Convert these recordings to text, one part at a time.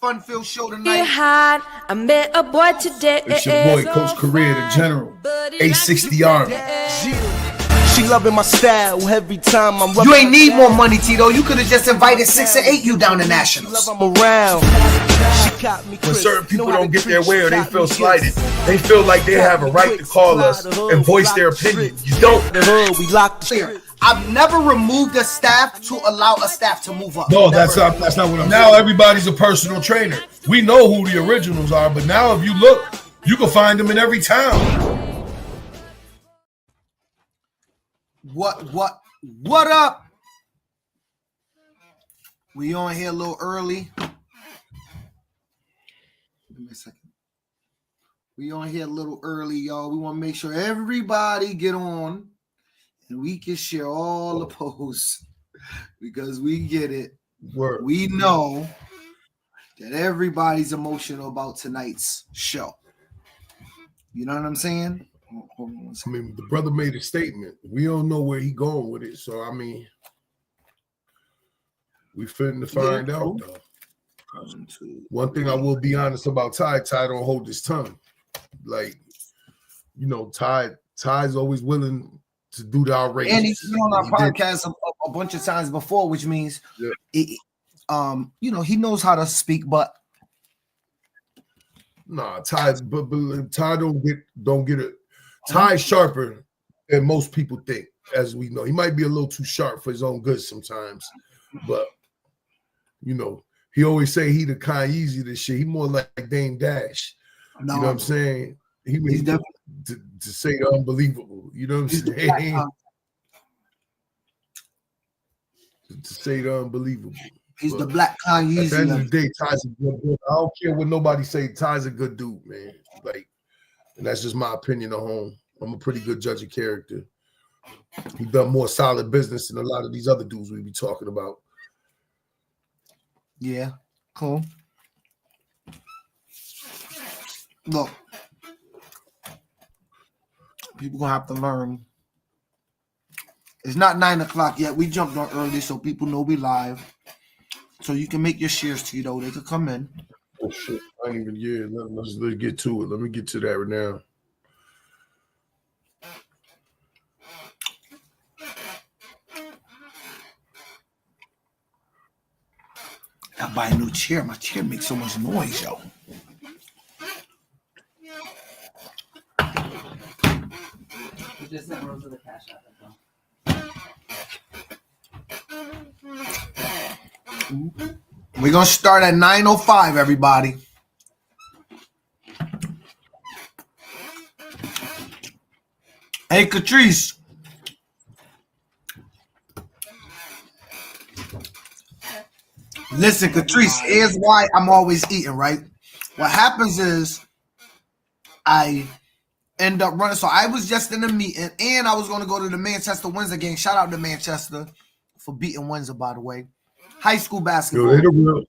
fun-filled show tonight. I met a boy today. It's your boy, Coach Career, the General, 860 Army. She loving my style every time I'm. You ain't need more money, Tito. You could have just invited 6 or 8 you down to Nationals. I'm around. When certain people don't get their way or they feel slighted, they feel like they have a right to call us and voice their opinion. You don't. The hood, we locked the I've never removed a staff to allow a staff to move up. No, that's not what I'm saying. Now everybody's a personal trainer. We know who the originals are, but now if you look, you can find them in every town. What up? We on here a little early. Give me a second. We on here a little early, y'all. We want to make sure everybody get on and we can share all the posts because we get it. Word. We know that everybody's emotional about tonight's show. You know what I'm saying? Hold on one I second. mean, the brother made a statement. We don't know where he going with it. So, I mean, we finna find out, though. One thing I will be honest about Ty don't hold his tongue. Like, you know, Ty's always willing to do the outrageous. And he's been on our podcast a bunch of times before, which means, you know, he knows how to speak, but nah, Ty don't get it. Ty's sharper than most people think, as we know. He might be a little too sharp for his own good sometimes, but you know, he always say he the kind easy this shit. He more like Dame Dash. No. You know what I'm saying? He's definitely to say the unbelievable. You know what I'm saying? To say the unbelievable. He's the black Kanye. At the end of the day, Ty's a good dude. I don't care what nobody say. Ty's a good dude, man. Like, and that's just my opinion at home. I'm a pretty good judge of character. He done more solid business than a lot of these other dudes we be talking about. Yeah, cool. Look, people gonna have to learn. It's not 9 o'clock yet. We jumped on early so people know we live. So you can make your shares, Tito. They could come in. Oh shit! I ain't even. Let's get to it. Let me get to that right now. I buy a new chair. My chair makes so much noise, yo. You just sent Rose to the cash app. We're gonna start at 9:05, everybody. Hey, Catrice. Listen, Catrice, here's why I'm always eating, right? What happens is I end up running. So I was just in a meeting and I was going to go to the Manchester Windsor game. Shout out to Manchester for beating Windsor, by the way. High school basketball. Yo,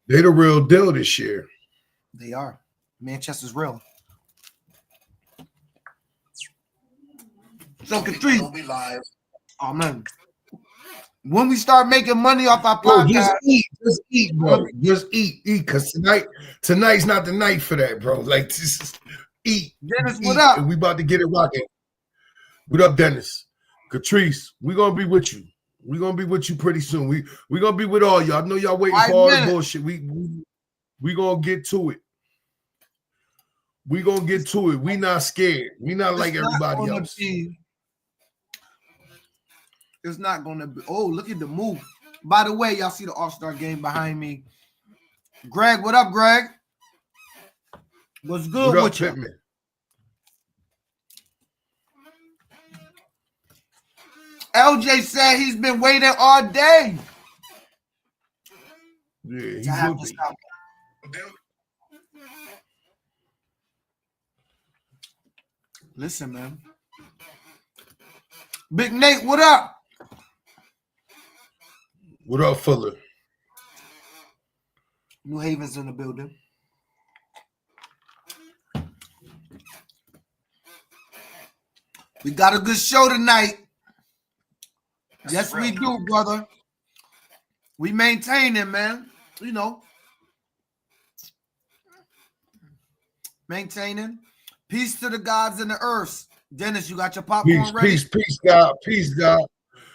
they the real deal this year. They are. Manchester's real. So, Catrice, we'll be live. Oh, man. When we start making money off our podcast, just eat, bro. Just eat, because tonight's not the night for that, bro. Like, just eat. Dennis, what up? And we about to get it rocking. What up, Dennis? Catrice, we gonna be with you. We gonna be with you pretty soon. We gonna be with all y'all. I know y'all waiting for all the bullshit. We gonna get to it. We gonna get to it. We not scared. We not like everybody else. It's not going to be. Oh, look at the move. By the way, y'all see the All-Star game behind me. Greg, what up, Greg? What's good with you? Pittman? LJ said he's been waiting all day. Yeah, he will be. Listen, man. Big Nate, what up? What up, Fuller? New Haven's in the building. We got a good show tonight. Yes, we do, brother. We maintain it, man. You know, Maintaining. Peace to the gods and the earths. Dennis, you got your popcorn ready? Peace, God. Peace, God.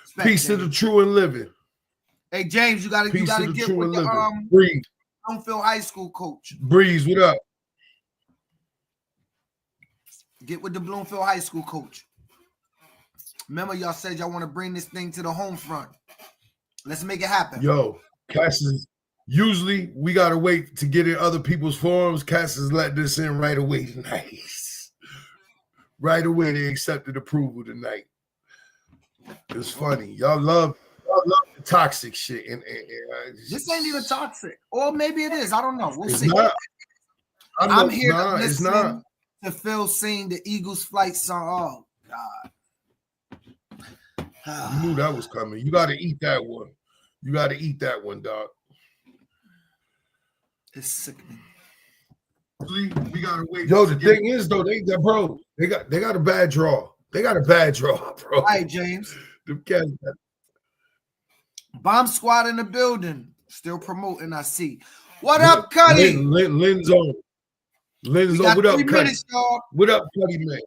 Respect, Peace to James. the true and living. Hey, James, you gotta Peace to the get true with and the living. Breeze. Bloomfield High School coach. Breeze, what up? Get with the Bloomfield High School coach. Remember, y'all said y'all want to bring this thing to the home front. Let's make it happen. Yo, Cass is usually we gotta wait to get in other people's forums. Cass is let this in right away tonight. Right away, they accepted approval tonight. It's funny. Y'all love the toxic shit. And this ain't even toxic. Or maybe it is. I don't know. We'll see. Not. I'm here to listen to Phil sing the Eagles flight song. Oh, God. You knew that was coming. You got to eat that one. You got to eat that one, dog. It's sickening. We gotta wait. Yo, the thing is though, they got a bad draw. They got a bad draw, bro. All right, James. Them cats. Bomb Squad in the building. Still promoting, I see. What up, Cuddy? Lynn's on. Lynn's on. What up, Cuddy? What up, Cuddy, man?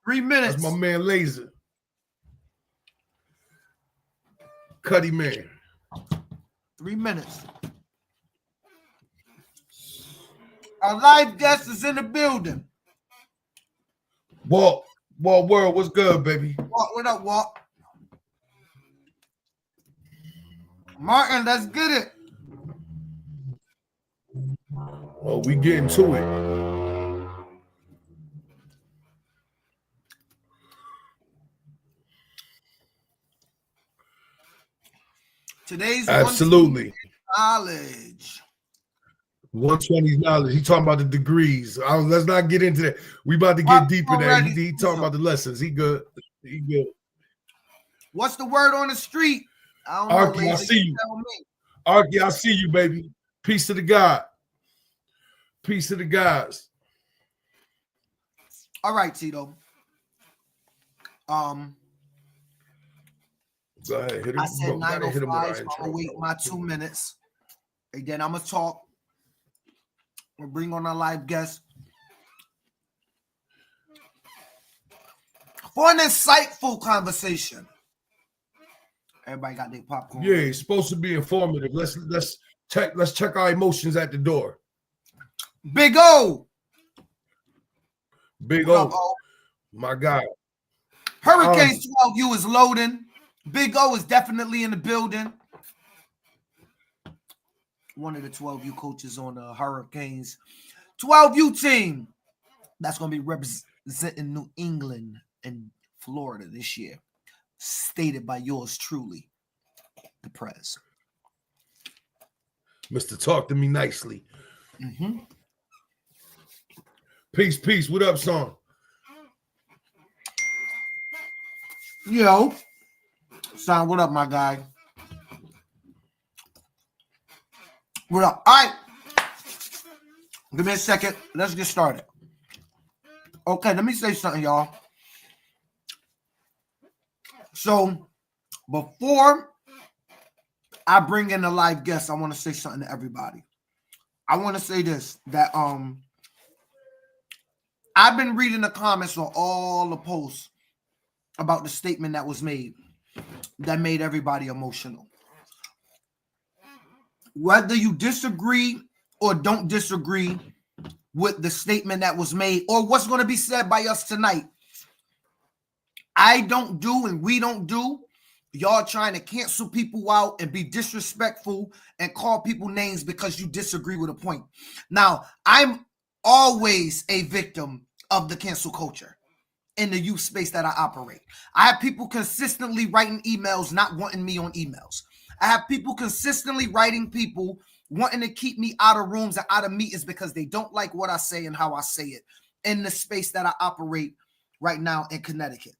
3 minutes. That's my man, Laser. Cuddy, man. 3 minutes. Our live guest is in the building. Walt World, what's good, baby? Walt, what up, Walt? Martin, let's get it. Oh, we getting to it. Today's absolutely knowledge. 120 knowledge. He talking about the degrees. Let's not get into that. We about to get deep in that. He talking about the lessons. He good. He good. What's the word on the street? I don't Arky, know. I see you. Arky, I see you, baby. Peace to the God. Peace to the guys. All right, Tito. Go ahead. Hit him. I said 9:05. So I'm gonna wait my 2 minutes, and then I'm gonna talk. We'll bring on our live guest for an insightful conversation. Everybody got their popcorn. Yeah, it's supposed to be informative. Let's check our emotions at the door. Big O. Big O. My God. Hurricane 12U is loading. Big O is definitely in the building. One of the 12U coaches on the Hurricanes 12U team that's going to be representing New England and Florida this year. Stated by yours truly, the Prez. Mr. Talk to Me Nicely. Mm-hmm. Peace. What up, son? Yo. Son, what up, my guy? What up? All right. Give me a second. Let's get started. Okay, let me say something, y'all. So, before I bring in the live guest, I want to say something to everybody. I want to say this, that I've been reading the comments on all the posts about the statement that was made that made everybody emotional. Whether you disagree or don't disagree with the statement that was made or what's going to be said by us tonight, I don't do and we don't do. Y'all trying to cancel people out and be disrespectful and call people names because you disagree with a point. Now, I'm always a victim of the cancel culture in the youth space that I operate. I have people consistently writing emails not wanting me on emails. I have people consistently writing people wanting to keep me out of rooms and out of meetings because they don't like what I say and how I say it in the space that I operate right now in Connecticut.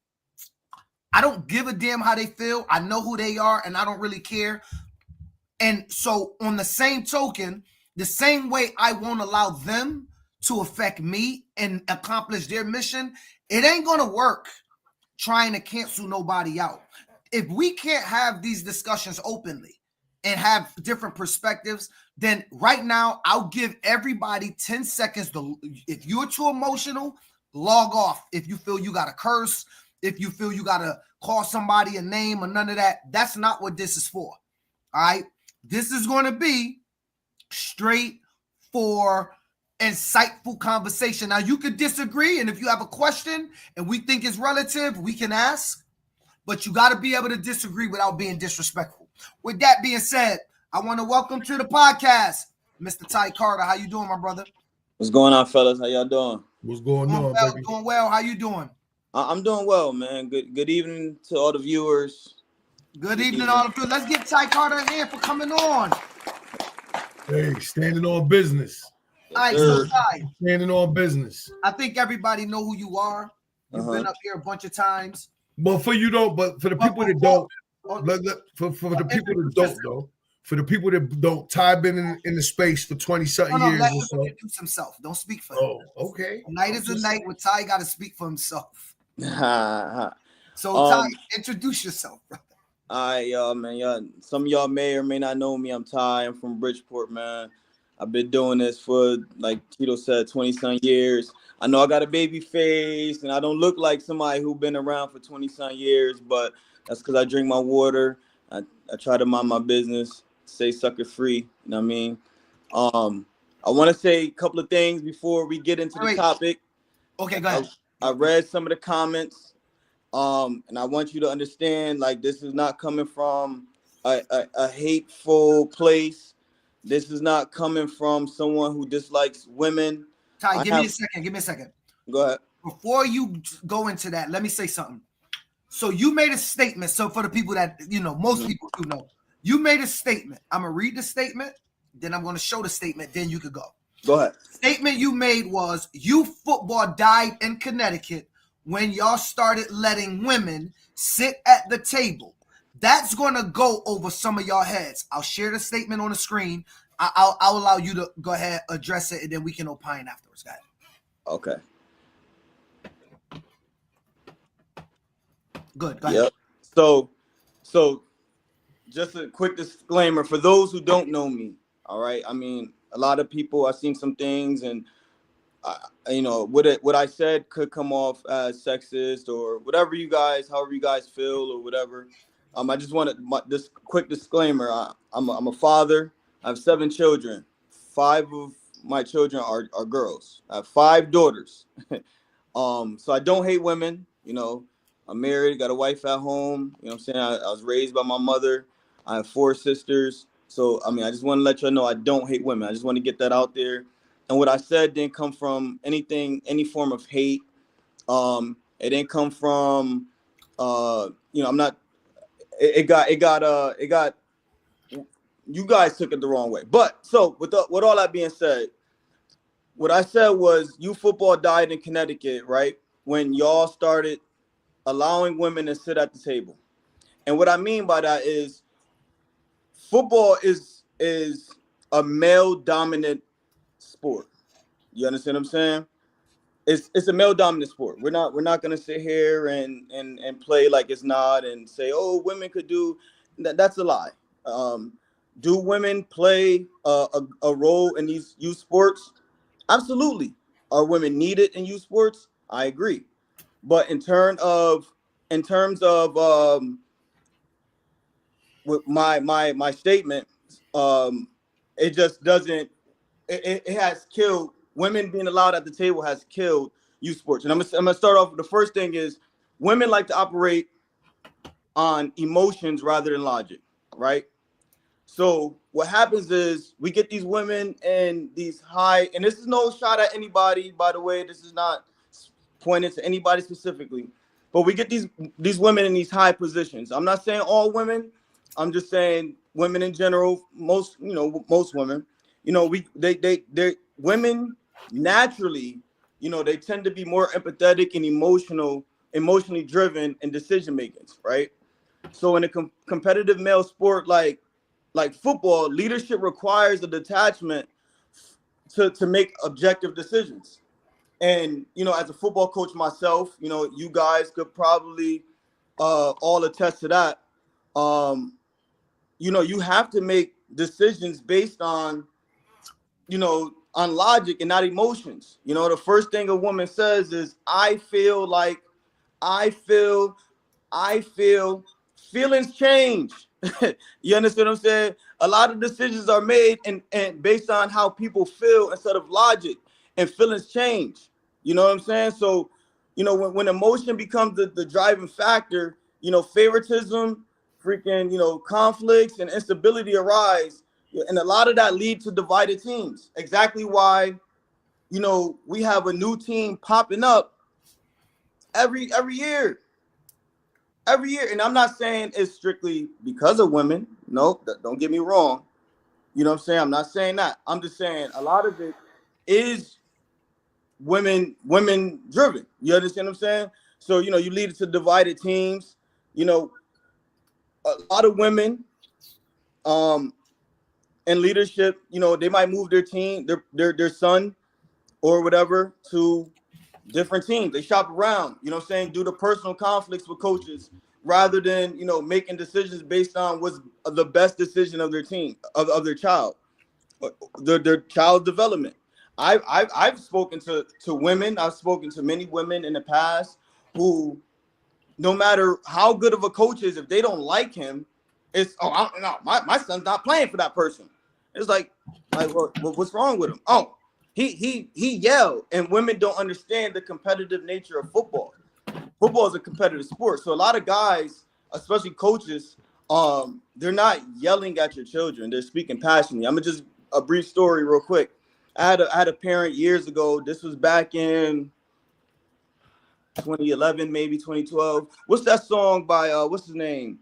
I don't give a damn how they feel. I know who they are and I don't really care. And so on the same token, the same way I won't allow them to affect me and accomplish their mission, it ain't going to work trying to cancel nobody out. If we can't have these discussions openly and have different perspectives, then right now I'll give everybody 10 seconds to, if you're too emotional, log off. If you feel you got to curse, if you feel you got to call somebody a name or none of that, that's not what this is for. All right. This is going to be straight for insightful conversation. Now you could disagree, and if you have a question and we think it's relative, we can ask, but you got to be able to disagree without being disrespectful. With that being said, I want to welcome to the podcast Mr. Ty Carter. How you doing, my brother? What's going on, fellas? How y'all doing? What's going Doing on, well, baby? doing well. How you doing? I'm doing well, man. Good evening to all the viewers. Good evening, all of you. Let's give Ty Carter a hand for coming on. Hey, standing on business. All right, so Ty, Standing on business. I think everybody know who you are. You've been up here a bunch of times. But for you don't, but for the people that don't, for the people that don't though, for the people that don't, Ty been in the space for 20-something years let or him so. introduce himself. Don't speak for him. Oh, okay. A night is a night where Ty got to speak for himself. All So Ty, introduce yourself, brother. right, y'all, man. Y'all, some of y'all may or may not know me. I'm Ty. I'm from Bridgeport, man. I've been doing this for, like Tito said, 20-some years. I know I got a baby face, and I don't look like somebody who's been around for 20-some years, but that's because I drink my water. I try to mind my business, stay sucker free. You know what I mean? I want to say a couple of things before we get into the topic. Okay, go ahead. I read some of the comments, and I want you to understand, like, this is not coming from a hateful place. This is not coming from someone who dislikes women. Ty, give me a second. Go ahead. Before you go into that, let me say something. So you made a statement. So for the people that, most people do know, you made a statement. I'm going to read the statement, then I'm going to show the statement, then you could go. Go ahead. Statement you made was youth football died in Connecticut when y'all started letting women sit at the table. That's going to go over some of y'all heads. I'll share the statement on the screen. I'll allow you to go ahead, address it, and then we can opine afterwards. Go ahead. Okay. Good. Go ahead. Yep. So just a quick disclaimer for those who don't know me. All right. I mean, a lot of people, I've seen some things, and what I said could come off as sexist or whatever however you guys feel or whatever. I just wanted this quick disclaimer. I'm a father. I have 7 children. 5 of my children are girls. I have 5 daughters. So I don't hate women. I'm married, got a wife at home. You know what I'm saying? I was raised by my mother. I have 4 sisters. So, I mean, I just want to let y'all know I don't hate women. I just want to get that out there. And what I said didn't come from any form of hate. It didn't come from, I'm not, it got, you guys took it the wrong way. But so with all that being said, what I said was youth football died in Connecticut, right? When y'all started allowing women to sit at the table. And what I mean by that is football is a male dominant sport. You understand what I'm saying? It's a male dominant sport. We're not gonna sit here and play like it's not and say, oh, women could do that. That's a lie. Do women play a role in these youth sports? Absolutely. Are women needed in youth sports? I agree. But in terms of with my statement, it just doesn't. It has killed women being allowed at the table has killed youth sports. And I'm gonna start off with the first thing is women like to operate on emotions rather than logic, right? So what happens is we get these women in these high, and this is no shot at anybody, by the way. This is not pointed to anybody specifically, but we get these women in these high positions. I'm not saying all women. I'm just saying women in general. Most women. They women naturally, they tend to be more empathetic and emotionally driven in decision makings, right? So in a competitive male sport like football, leadership requires a detachment to make objective decisions. And, as a football coach myself, you guys could probably all attest to that. You have to make decisions based on, on logic and not emotions. The first thing a woman says is, I feel like, I feel, feelings change. You understand what I'm saying? A lot of decisions are made and based on how people feel instead of logic, and feelings change. You know what I'm saying? So, when emotion becomes the driving factor, favoritism, freaking, conflicts and instability arise. And a lot of that leads to divided teams. Exactly why, we have a new team popping up every year. Every year. And I'm not saying it's strictly because of women. No, don't get me wrong. You know what I'm saying? I'm not saying that. I'm just saying a lot of it is women driven. You understand what I'm saying? So, you lead it to divided teams. A lot of women in leadership, they might move their team, their son or whatever to different teams. They shop around, you know what I'm saying, due to personal conflicts with coaches, rather than, making decisions based on what's the best decision of their team, of their child, their child's development. I've spoken to women. I've spoken to many women in the past who, no matter how good of a coach is, if they don't like him, it's, no, my son's not playing for that person. It's like what's wrong with him? Oh, he yelled. And women don't understand the competitive nature of football. Football is a competitive sport. So a lot of guys, especially coaches, they're not yelling at your children. They're speaking passionately. I'm gonna just a brief story real quick. I had a parent years ago. This was back in 2011, maybe 2012. What's that song by what's his name?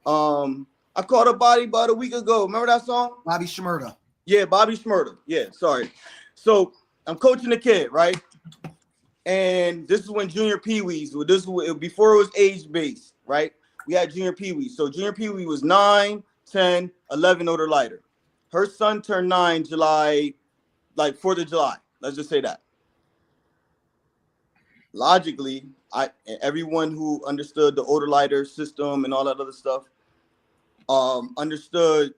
I caught a body about a week ago. Remember that song? Bobby Shmurda. Yeah, Bobby Shmurda. Yeah, sorry. So I'm coaching a kid, right? And this is when junior peewees. This was before it was age based, right? We had junior peewees. So junior peewee was 9, 10, 11 or lighter. Her son turned 9 July, like 4th of July. Let's just say that. Logically, everyone who understood the older lighter system and all that other stuff understood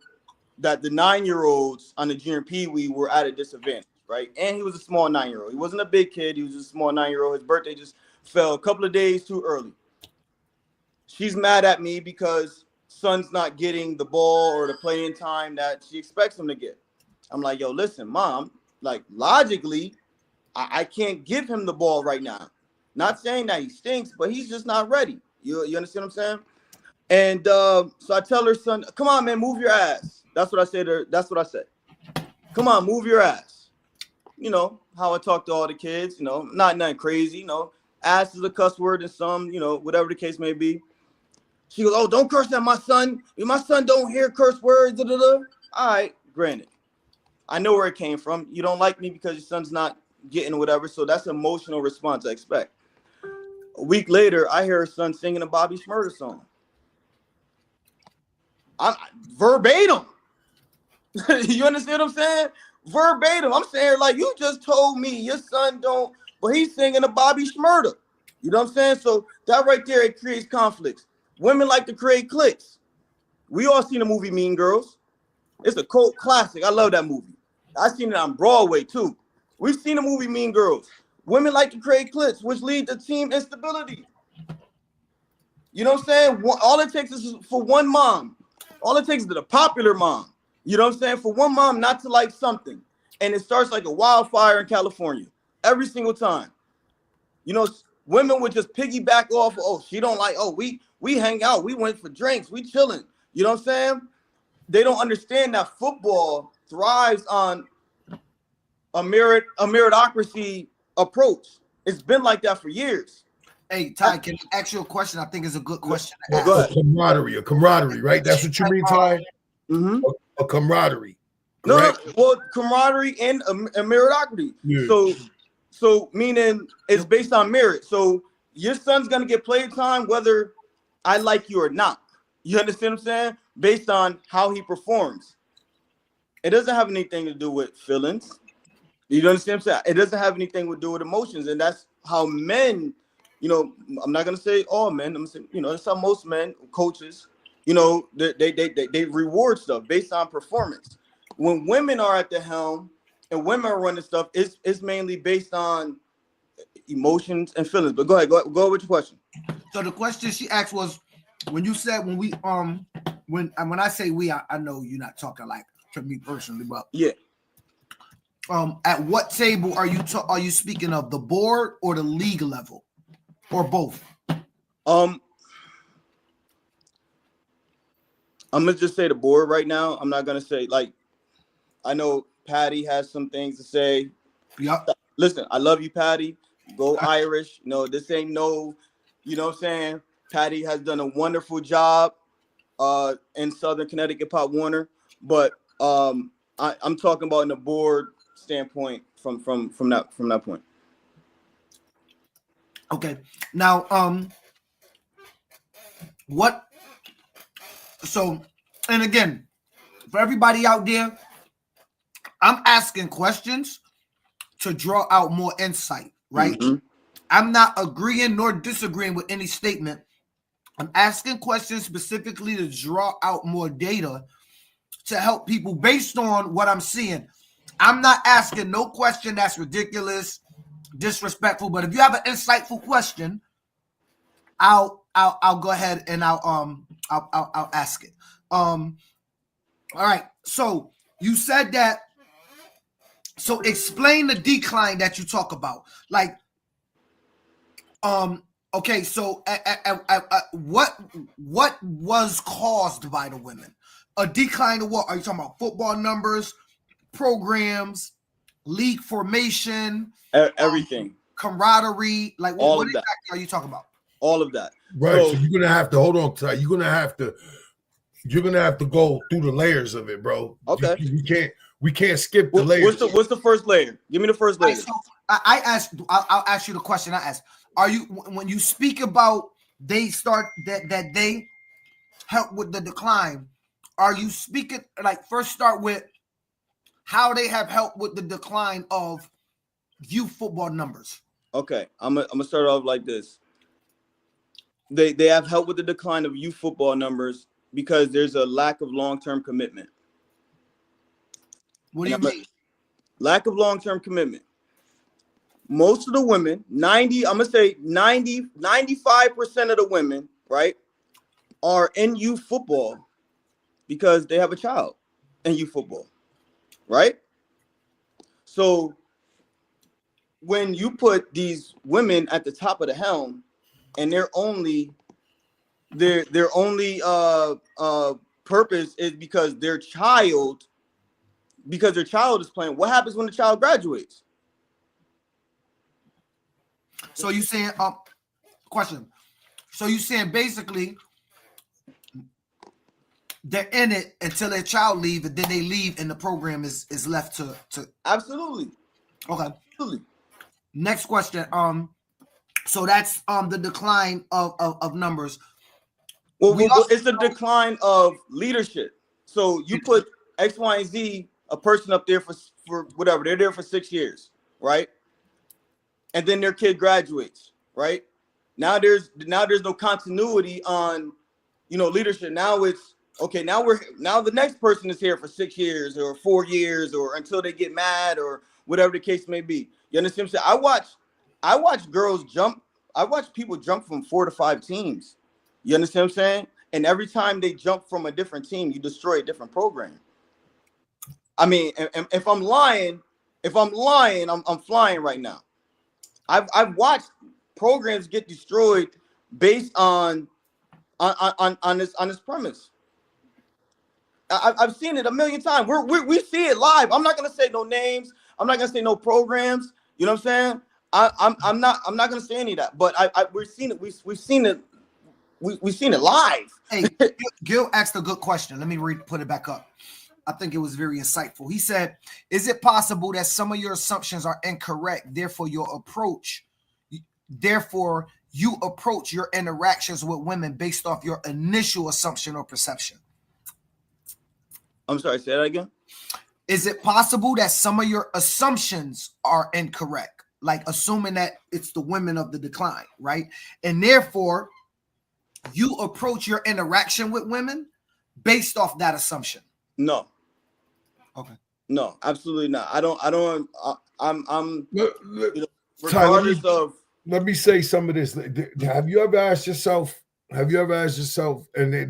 that the 9-year-olds on the junior peewee were at a disadvantage, right? And he was a small 9-year-old. He wasn't a big kid. He was a small 9-year-old. His birthday just fell a couple of days too early. She's mad at me because son's not getting the ball or the playing time that she expects him to get. I'm like, yo, listen, mom, like logically, I can't give him the ball right now. Not saying that he stinks, but he's just not ready. You understand what I'm saying? And so I tell her son, come on, man, move your ass. That's what I said to her. That's what I said. Come on, move your ass. You know, how I talk to all the kids, not nothing crazy, ass is a cuss word in some, whatever the case may be. She goes, oh, don't curse at my son. My son don't hear curse words. Da, da, da. All right, granted. I know where it came from. You don't like me because your son's not getting whatever. So that's an emotional response I expect. A week later, I hear her son singing a Bobby Shmurda song. I'm verbatim. You understand what I'm saying? Verbatim. I'm saying, like, you just told me your son don't, but he's singing a Bobby Shmurda. You know what I'm saying? So that right there, it creates conflicts. Women like to create cliques. We all seen the movie Mean Girls. It's a cult classic. I love that movie. I've seen it on Broadway too. We've seen the movie Mean Girls. Women like to create cliques, which lead to team instability. You know what I'm saying? All it takes is for one mom. All it takes is the popular mom. You know what I'm saying? For one mom not to like something. And it starts like a wildfire in California. Every single time. Women would just piggyback off, oh, she don't like, oh, we hang out, we went for drinks, we chilling. You know what I'm saying? They don't understand that football thrives on a meritocracy approach. It's been like that for years. Hey, Ty, can I ask you a question? I think it's a good question to ask. Go ahead. A camaraderie, right? That's what you mean, Ty? Mm-hmm. A camaraderie. No, well, camaraderie and a meritocracy. Yeah. So meaning it's based on merit. So your son's gonna get play time whether I like you or not. You understand what I'm saying? Based on how he performs. It doesn't have anything to do with feelings. You understand what I'm saying? It doesn't have anything to do with emotions. And that's how men, I'm not gonna say all men, I'm saying, that's how most men, coaches, You know, they reward stuff based on performance. When women are at the helm and women are running stuff, it's mainly based on emotions and feelings. But go ahead, go with your question. So the question she asked was, when you said when I say we, I know you're not talking like to me personally, but Yeah. At what table are you speaking of, the board or the league level, or both? I'm gonna just say the board right now. I'm not gonna say, like, I know Patty has some things to say. Yep. Listen, I love you, Patty. Go Irish. No, this ain't no, you know what I'm saying? Patty has done a wonderful job in Southern Connecticut Pop Warner, but I'm talking about in the board standpoint from that point. Okay. Now, what? So, and again, for everybody out there, I'm asking questions to draw out more insight, right? Mm-hmm. I'm not agreeing nor disagreeing with any statement. I'm asking questions specifically to draw out more data to help people based on what I'm seeing. I'm not asking no question that's ridiculous, disrespectful, but if you have an insightful question, I'll go ahead and I'll ask it. All right. So you said that. So explain the decline that you talk about. Like, okay. So what was caused by the women? A decline of what? Are you talking about football numbers, programs, league formation, Everything, camaraderie? Like all what of that. exactly are you talking about? All of that. Right. So you're gonna have to hold on to that. You're gonna have to go through the layers of it, bro. Okay. We can't skip the layers. What's the first layer? Give me the first layer. Right, so I'll ask you the question I asked. Are you, when you speak about they start that they help with the decline, are you speaking, like, first start with how they have helped with the decline of youth football numbers? Okay, I'm gonna start off like this. They have helped with the decline of youth football numbers because there's a lack of long-term commitment. What do you mean? Lack of long-term commitment. Most of the women, 95% of the women, right, are in youth football because they have a child in youth football, right? So when you put these women at the top of the helm and their only purpose is because their child is playing, what happens when the child graduates? So you saying question. So you saying basically they're in it until their child leave, and then they leave and the program is left to Absolutely. Okay. Absolutely. Next question. So that's the decline of numbers. Well, it's the decline of leadership. So you put X, Y, and Z, a person up there for whatever, they're there for 6 years, right? And then their kid graduates, right? Now there's no continuity on, leadership. Now it's okay. Now the next person is here for 6 years or 4 years or until they get mad or whatever the case may be. You understand what I'm saying? I watch girls jump. I watch people jump from 4 to 5 teams. You understand what I'm saying? And every time they jump from a different team, you destroy a different program. I mean, if I'm lying, I'm flying right now. I've watched programs get destroyed based on this premise. I've seen it a million times. We see it live. I'm not gonna say no names. I'm not gonna say no programs. You know what I'm saying? I'm not gonna say any of that. But we've seen it. We've seen it. We've seen it live. Hey, Gil asked a good question. Let me put it back up. I think it was very insightful. He said, "Is it possible that some of your assumptions are incorrect? Therefore, you approach your interactions with women based off your initial assumption or perception." I'm sorry, say that again. Is it possible that some of your assumptions are incorrect? Like assuming that it's the women of the decline, right? And therefore, you approach your interaction with women based off that assumption? No. Okay. No, absolutely not. I'm Look, you know, Ty, regardless of. let me say some of this. Have you ever asked yourself, and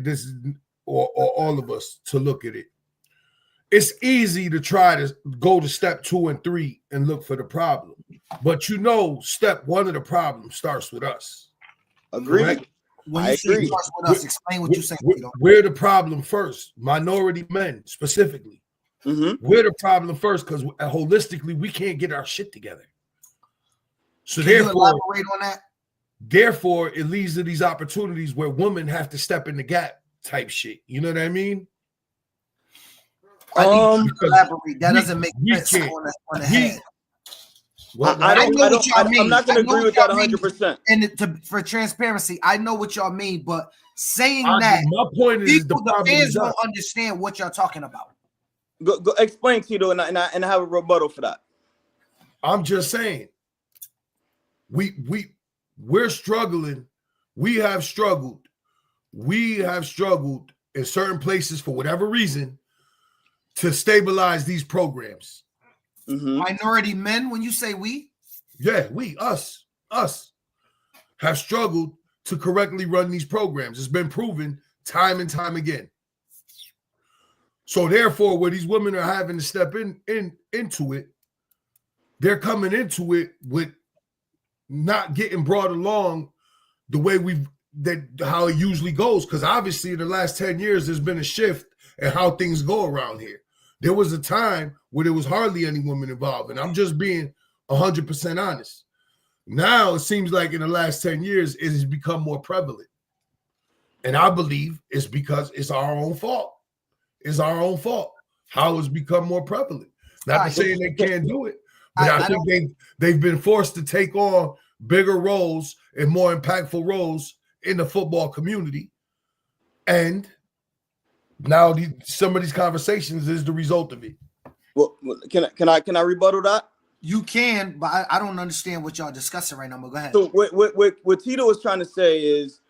this is, or all of us, to look at it? It's easy to try to go to step 2 and 3 and look for the problem. But step 1 of the problem starts with us. Agreed. Correct? When I you say agree. it starts with us, explain what you're saying. We're the problem first. Minority men, specifically. Mm-hmm. We're the problem first because holistically, we can't get our shit together. So Can you therefore, elaborate on that? Therefore, it leads to these opportunities where women have to step in the gap type shit. You know what I mean? I need you to elaborate. That doesn't make sense can't. on the head. Well, I know what y'all mean. I'm not going to agree with that 100%. And for transparency, I know what y'all mean, but saying that, my point is the fans don't understand what y'all talking about. Go explain, Tito, and I have a rebuttal for that. I'm just saying, we're struggling. We have struggled in certain places for whatever reason to stabilize these programs. Mm-hmm. Minority men, when you say we? Yeah, us have struggled to correctly run these programs. It's been proven time and time again. So therefore, where these women are having to step into it, they're coming into it with not getting brought along the way how it usually goes. Because obviously in the last 10 years, there's been a shift in how things go around here. There was a time where there was hardly any women involved, and I'm just being 100% honest. Now it seems like in the last 10 years, it has become more prevalent. And I believe it's because it's our own fault. It's our own fault how it's become more prevalent. Not to say they can't do it, but I think they've been forced to take on bigger roles and more impactful roles in the football community. And now some of these conversations is the result of it. Well, can I rebuttal that? You can, but I don't understand what y'all discussing right now. But go ahead. So what Tito is trying to say is,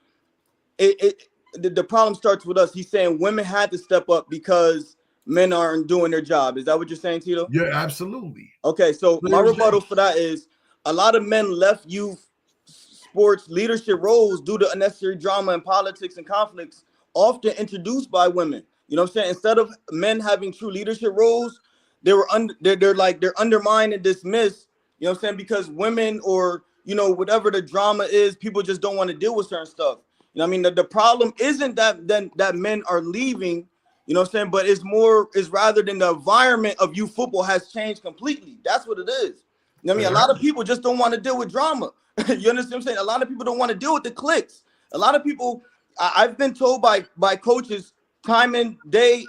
the problem starts with us. He's saying women had to step up because men aren't doing their job. Is that what you're saying, Tito? Yeah, absolutely. Okay, so my rebuttal for that is a lot of men left youth sports leadership roles due to unnecessary drama and politics and conflicts, often introduced by women. You know what I'm saying? Instead of men having true leadership roles, they're undermined and dismissed. You know what I'm saying? Because women, or whatever the drama is, people just don't want to deal with certain stuff. You know what I mean? The problem isn't that men are leaving, you know what I'm saying? But it's rather than the environment of youth football has changed completely. That's what it is. You know what I mean? A lot of people just don't want to deal with drama. You understand what I'm saying? A lot of people don't want to deal with the cliques. A lot of people, I've been told by coaches time and day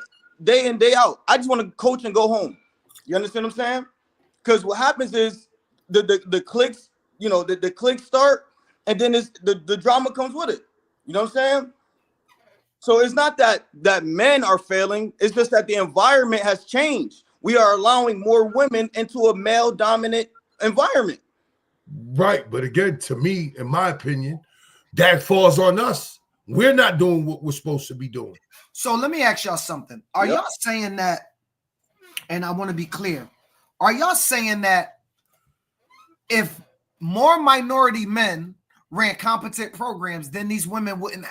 in, day out, I just want to coach and go home. You understand what I'm saying? Because what happens is the cliques, the cliques start, and then the drama comes with it. You know what I'm saying? So it's not that men are failing. It's just that the environment has changed. We are allowing more women into a male-dominant environment. Right. But again, to me, in my opinion, that falls on us. We're not doing what we're supposed to be doing. So let me ask y'all something. Are y'all saying that, and I want to be clear, are y'all saying that if more minority men ran competent programs, then these women wouldn't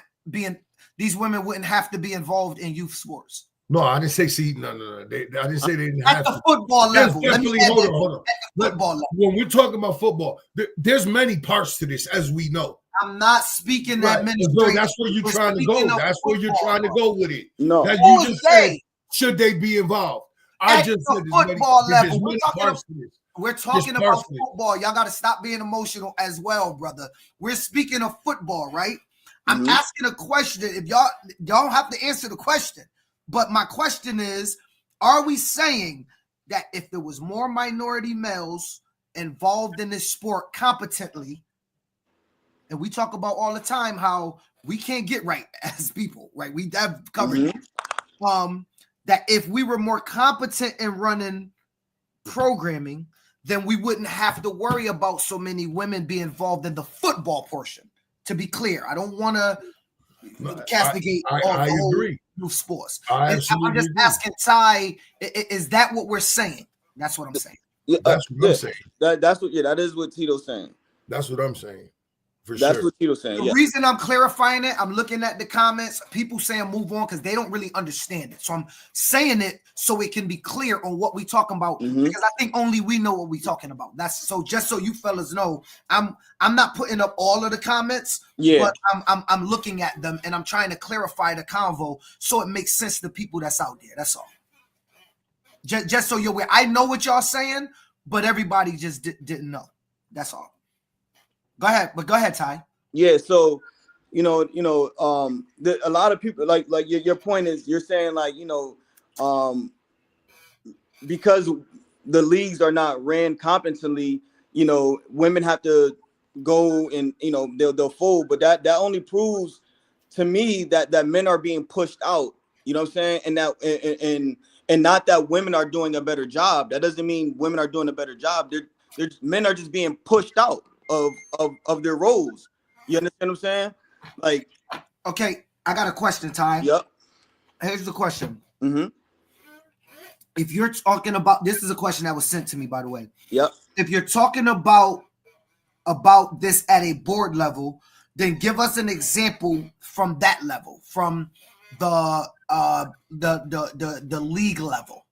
have to be involved in youth sports? No, I didn't say no. I didn't say they didn't have to. At the football level. Hold on. Football level. When we're talking about football, there's many parts to this, as we know. I'm not speaking that many. No, that's where you're trying to go. That's where you're trying to go with it. No. That you just said, should they be involved? I just said football level. We're talking about football. Y'all got to stop being emotional as well, brother. We're speaking of football, right? I'm asking a question. If y'all don't have to answer the question, but my question is, are we saying that if there was more minority males involved in this sport competently, and we talk about all the time how we can't get right as people, right? We have covered it. That if we were more competent in running programming, then we wouldn't have to worry about so many women being involved in the football portion. To be clear, I don't want to castigate I the whole agree. youth sports. I And I'm absolutely just agree. asking Ty, is that what we're saying? That's what I'm saying. Yeah, That's what I'm saying. That's what. Yeah, that is what Tito's saying. That's what I'm saying. For That's sure. what Tito's saying. The Yeah. reason I'm clarifying it, I'm looking at the comments, people saying move on because they don't really understand it. So I'm saying it so it can be clear on what we talking about, because I think only we know what we talking about. That's so just so you fellas know, I'm not putting up all of the comments, but I'm looking at them and I'm trying to clarify the convo so it makes sense to people that's out there. That's all. Just so you're aware. I know what y'all saying, but everybody just didn't know. That's all. Go ahead, Ty. Yeah, so a lot of people like your point is you're saying like because the leagues are not ran competently, women have to go and they'll fold, but that only proves to me that men are being pushed out. You know what I'm saying? And that and not that women are doing a better job. That doesn't mean women are doing a better job. Men are just being pushed out of their roles. You understand what I'm saying? Like, okay, I got a question, Ty. Yep. Here's the question. If you're talking about, this is a question that was sent to me, by the way. Yep. If you're talking about this at a board level, then give us an example from that level, from the league level,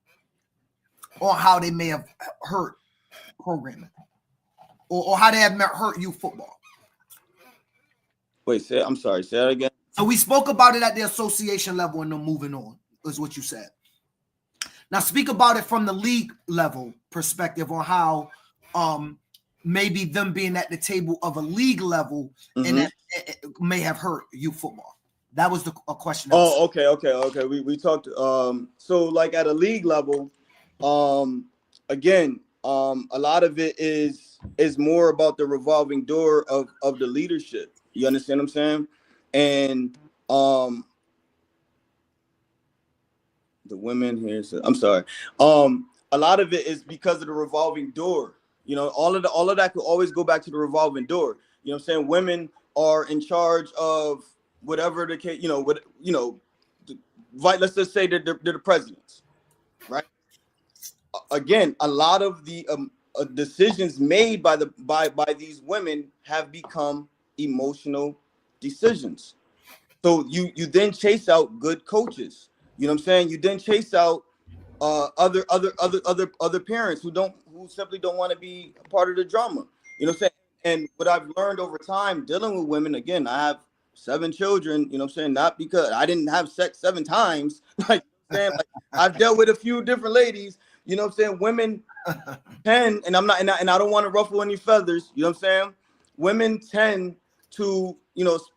or how they may have hurt programming, or how they have hurt youth football. Wait, I'm sorry. Say that again. So we spoke about it at the association level, and then moving on is what you said. Now speak about it from the league level perspective on how maybe them being at the table of a league level and that it may have hurt youth football. That was a question. Okay. We talked. So like at a league level, again, a lot of it is more about the revolving door of the leadership. You understand what I'm saying? And the women here. So, I'm sorry. A lot of it is because of the revolving door. All of that could always go back to the revolving door. You know what I'm saying? Women are in charge of whatever the case. Let's just say they're the presidents, right? Again, a lot of the decisions made by these women have become emotional decisions. So you then chase out good coaches. You know what I'm saying? You then chase out other parents who simply don't want to be a part of the drama. You know what I'm saying? And what I've learned over time dealing with women, again, I have 7 children, you know what I'm saying? Not because I didn't have sex 7 times. Like, saying, like I've dealt with a few different ladies, you know what I'm saying? Women tend, and I don't want to ruffle any feathers, you know what I'm saying? Women tend to,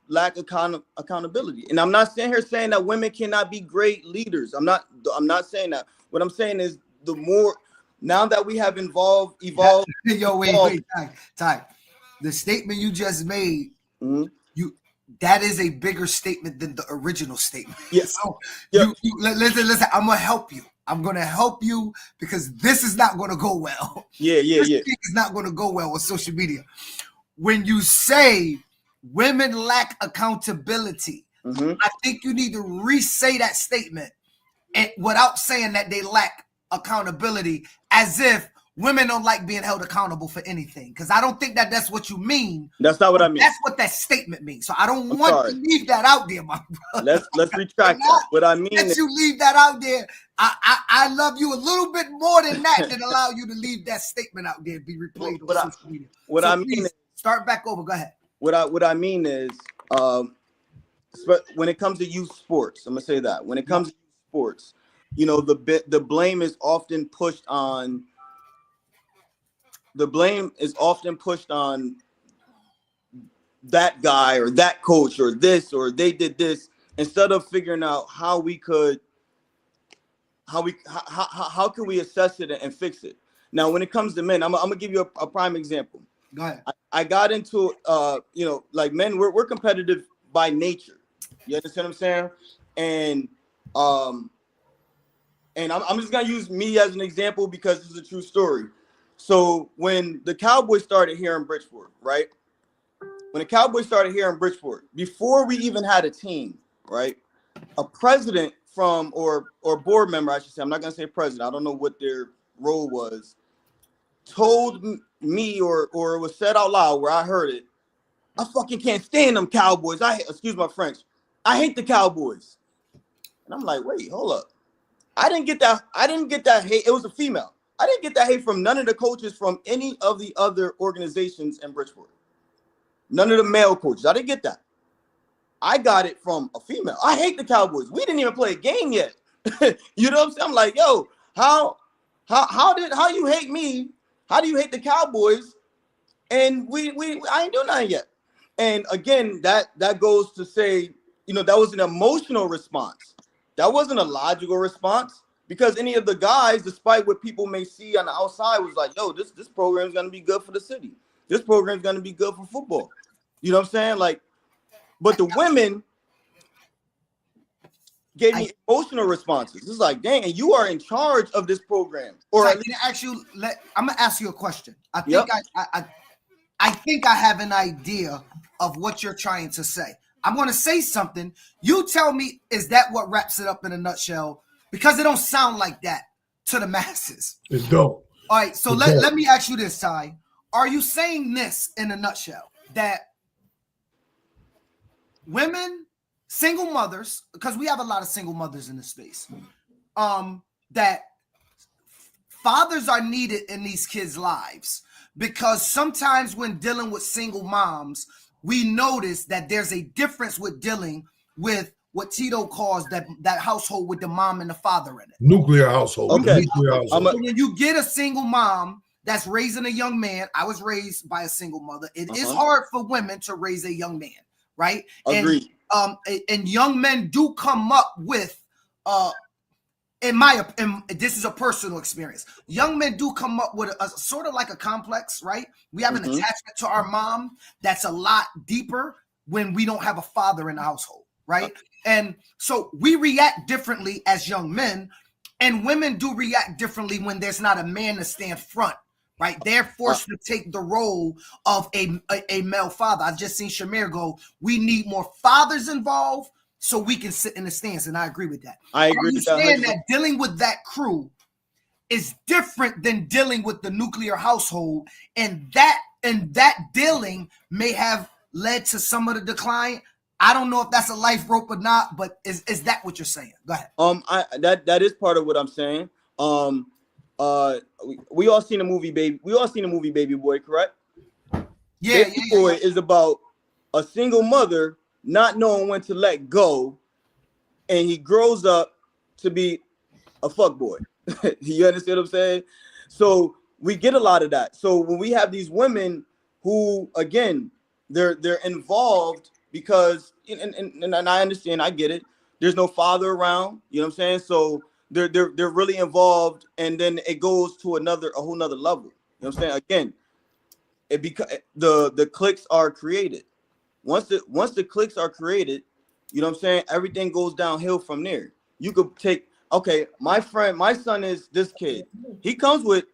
lack accountability. And I'm not sitting here saying that women cannot be great leaders. I'm not saying that. What I'm saying is the more now that we have evolved. Yo, wait, Ty. The statement you just made, that is a bigger statement than the original statement. Yes. So listen, I'm gonna help you. I'm gonna help you because this is not gonna go well. This thing is not gonna go well with social media. When you say women lack accountability, I think you need to re-say that statement and without saying that they lack accountability, as if women don't like being held accountable for anything. Because I don't think that's what you mean. That's not what I mean. That's what that statement means. So I don't want to leave that out there, my brother. Let's retract that. What I mean is you leave that out there. I love you a little bit more than that allow you to leave that statement out there and be replayed on social media. What I mean is, start back over. Go ahead. What I mean is, when it comes to youth sports, I'm gonna say that when it comes to youth sports, the blame is often pushed on. The blame is often pushed on that guy or that coach or this or they did this, instead of figuring out how can we assess it and fix it. Now, when it comes to men, I'm gonna give you a prime example. Go ahead. I got into like men, we're competitive by nature. You understand what I'm saying? And I'm just gonna use me as an example because this is a true story. So when the Cowboys started here in Bridgeport, right? when the Cowboys started here in Bridgeport, before we even had a team, right? A president from or board member, I should say, I'm not gonna say president, I don't know what their role was, told me or it was said out loud where I heard it, I fucking can't stand them Cowboys. Excuse my French. I hate the Cowboys. And I'm like, wait, hold up. I didn't get that hate. It was a female. I didn't get that hate from none of the coaches from any of the other organizations in Bridgeport. None of the male coaches. I didn't get that. I got it from a female. I hate the Cowboys. We didn't even play a game yet. You know what I'm saying? I'm like, yo, how you hate me? How do you hate the Cowboys? And I ain't doing nothing yet. And again, that goes to say, that was an emotional response. That wasn't a logical response, because any of the guys, despite what people may see on the outside, was like, yo, this program is going to be good for the city. This program is going to be good for football. You know what I'm saying? Like, but the women gave me emotional responses. It's like, dang, and you are in charge of this program. Or I'm gonna ask you a question. I think I think I have an idea of what you're trying to say. I'm going to say something. You tell me, is that what wraps it up in a nutshell? Because it don't sound like that to the masses. It's dope. All right, so let me ask you this, Ty. Are you saying this in a nutshell, that women, single mothers, because we have a lot of single mothers in this space, that fathers are needed in these kids' lives? Because sometimes when dealing with single moms, we notice that there's a difference with dealing with what Tito calls that household with the mom and the father in it. Nuclear household. Okay. Nuclear household. So when you get a single mom that's raising a young man, I was raised by a single mother. It is hard for women to raise a young man, right? Agreed. And young men do come up with and this is a personal experience. Young men do come up with a sort of like a complex, right? We have an attachment to our mom that's a lot deeper when we don't have a father in the household, right? And so we react differently as young men, and women do react differently when there's not a man to stand front, right? They're forced to take the role of a male father. I've just seen Shamir go, we need more fathers involved so we can sit in the stands, and I agree with that. I agree with that. That dealing with that crew is different than dealing with the nuclear household, and that dealing may have led to some of the decline. I don't know if that's a life rope or not, but is that what you're saying? Go ahead. That is part of what I'm saying. We all seen the movie Baby. We all seen the movie Baby Boy, correct? Yeah, Baby Boy is about a single mother not knowing when to let go, and he grows up to be a fuck boy. You understand what I'm saying? So we get a lot of that. So when we have these women who, again, they're involved because, and I understand, I get it. There's no father around. You know what I'm saying? So they're really involved, and then it goes to a whole nother level. You know what I'm saying? Again, the cliques are created. Once the cliques are created, you know what I'm saying, everything goes downhill from there. You could take, okay, my son is this kid. He comes with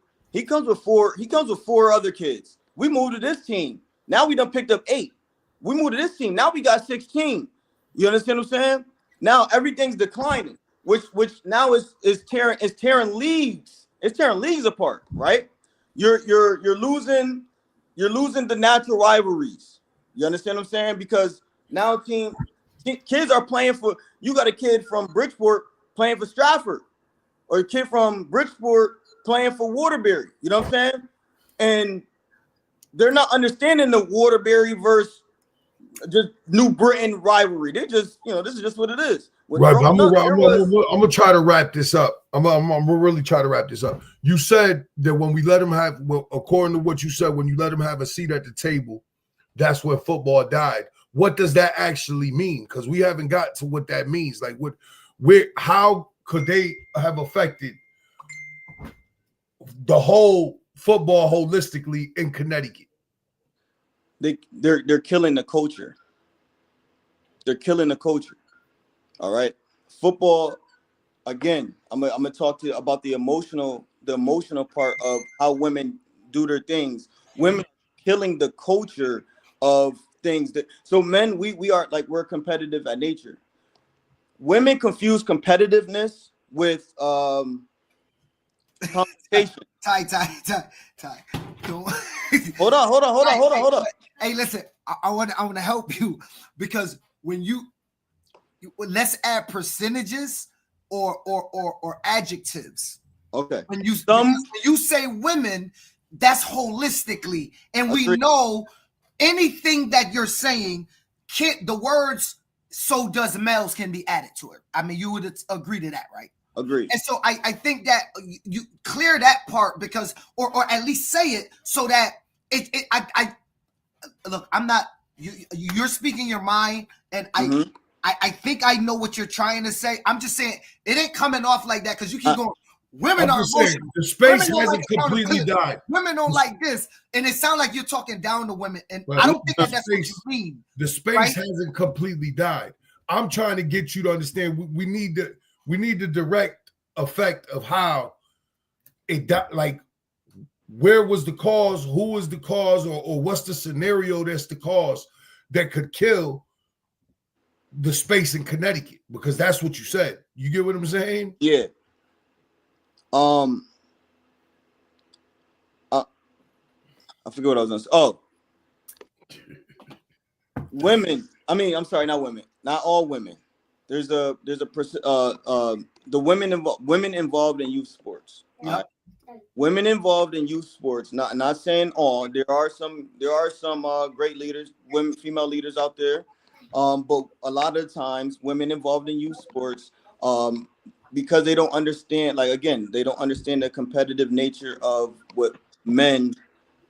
four other kids. We moved to this team. Now we done picked up 8. We moved to this team. Now we got 16. You understand what I'm saying? Now everything's declining, which now is tearing leagues. It's tearing leagues apart, right? You're losing the natural rivalries. You understand what I'm saying? Because now kids are playing for, you got a kid from Bridgeport playing for Stratford, or a kid from Bridgeport playing for Waterbury. You know what I'm saying? And they're not understanding the Waterbury versus just New Britain rivalry. They're just, this is just what it is. Right, but I'm gonna try to wrap this up. I'm gonna really try to wrap this up. You said that when we let them have, according to what you said, when you let them have a seat at the table, that's when football died. What does that actually mean? Because we haven't got to what that means. Like, how could they have affected the whole football holistically in Connecticut? They're killing the culture. They're killing the culture. All right. Football, again, I'm gonna talk to you about the emotional part of how women do their things. Women killing the culture of things that so men we are like we're competitive at nature. Women confuse competitiveness with competition. Ty. Don't- Hold on. Hey, listen, I want to help you because when you let's add percentages or adjectives. Okay. When you Some when you say women, that's holistically, and we Agreed. know anything that you're saying, the words "so does males" can be added to it. I mean, you would agree to that, right? Agreed. And so I think that you clear that part because, or at least say it so that I look. I'm not. You're speaking your mind, and I think I know what you're trying to say. I'm just saying it ain't coming off like that because you keep going. Women I'm are just saying, emotional. the space Women don't hasn't like completely accountability. died. Women don't like this, and it sounds like you're talking down to women, and Right. I don't think The that's what you space- mean. The space Right? hasn't completely died. I'm trying to get you to understand we need the direct effect of how it died. Like, where was the cause? Who was the cause? Or what's the scenario that's the cause that could kill the space in Connecticut? Because that's what you said. You get what I'm saying? Yeah. I forget what I was gonna say. Oh, women. I mean, I'm sorry, not women. Not all women. There's the women involved in youth sports. Yep. Right? Women involved in youth sports. Not saying all. There are some great leaders, female leaders out there. But a lot of times, women involved in youth sports, because they don't understand. Like again, they don't understand the competitive nature of what men.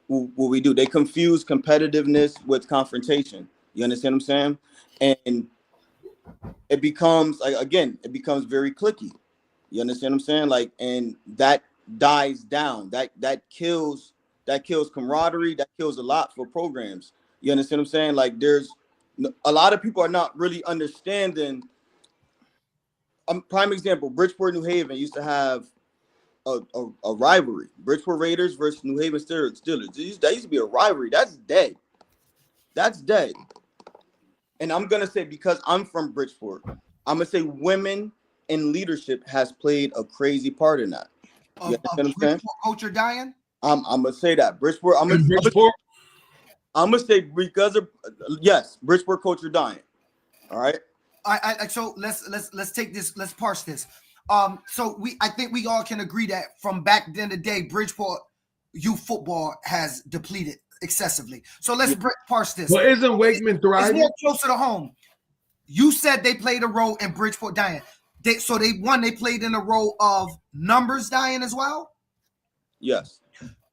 What we do. They confuse competitiveness with confrontation. You understand what I'm saying? And it becomes like again, it becomes very cliquey. You understand what I'm saying? Like, and that dies down. That kills camaraderie. That kills a lot for programs. You understand what I'm saying? Like, there's a lot of people are not really understanding. Prime example: Bridgeport, New Haven used to have a rivalry. Bridgeport Raiders versus New Haven Steelers. That used to be a rivalry. That's dead. That's dead. And I'm gonna say, because I'm from Bridgeport, I'm gonna say women in leadership has played a crazy part in that. You understand what I'm saying? Bridgeport culture dying. I'm gonna say that Bridgeport. I'm gonna say because of yes, Bridgeport culture dying. All right. So let's take this. Let's parse this. So I think we all can agree that from back then the day, Bridgeport youth football has depleted excessively. So let's parse this. Well, isn't Wakeman It's thriving? more closer to home. You said they played a role in Bridgeport dying. They played in a role of numbers dying as well. Yes.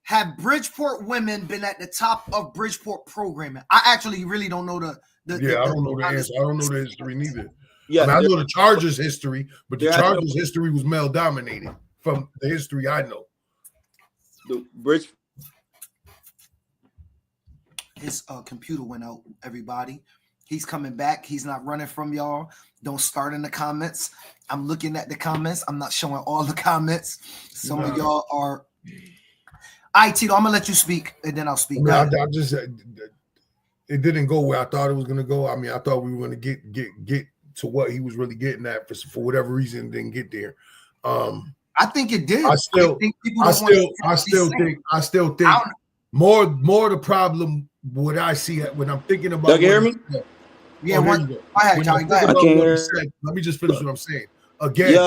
Have Bridgeport women been at the top of Bridgeport programming? I actually really don't know the I don't know the answer. I don't know the history neither. Yes, I know the Chargers history, but the there has Chargers history was male dominated from the history I know. the Bridge. His computer went out, everybody. He's coming back. He's not running from y'all. Don't start in the comments. I'm looking at the comments. I'm not showing all the comments. Some of y'all are. All right, Tito, I'm going to let you speak, and then I'll speak. I just it didn't go where I thought it was going to go. I mean, I thought we were going to get to what he was really getting at. For whatever reason, it didn't get there. I think it did. I still think more the problem. What I see when I'm thinking about. Doug, you hear me? Yeah, go ahead, Johnny. Go ahead. Let me just finish what I'm saying. Again,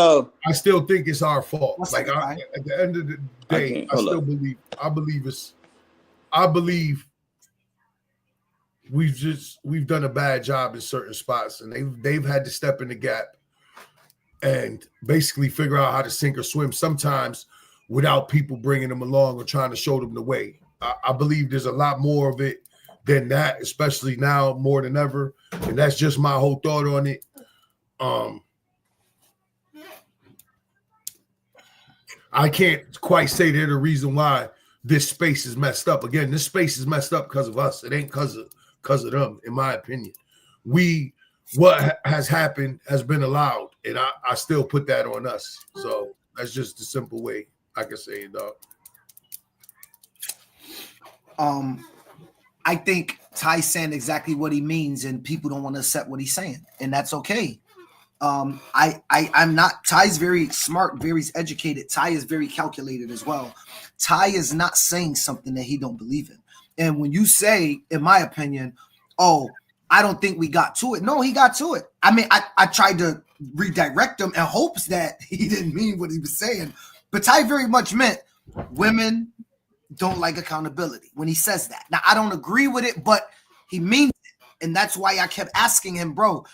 I still think it's our fault. At the end of the day, I believe we've done a bad job in certain spots, and they've had to step in the gap and basically figure out how to sink or swim sometimes without people bringing them along or trying to show them the way. I believe there's a lot more of it than that, especially now more than ever. And that's just my whole thought on it. I can't quite say they're the reason why this space is messed up. Again, this space is messed up because of us. It ain't because of them, in my opinion. What has happened has been allowed, and I still put that on us. So that's just the simple way I can say it, dog. I think Ty's saying exactly what he means, and people don't want to accept what he's saying, and that's okay. I'm not. Ty's very smart, very educated. Ty is very calculated as well. Ty is not saying something that he don't believe in. And when you say, in my opinion, oh, I don't think we got to it. No, he got to it. I mean, I tried to redirect him in hopes that he didn't mean what he was saying, but Ty very much meant women don't like accountability when he says that. Now, I don't agree with it, but he means it. And that's why I kept asking him, bro,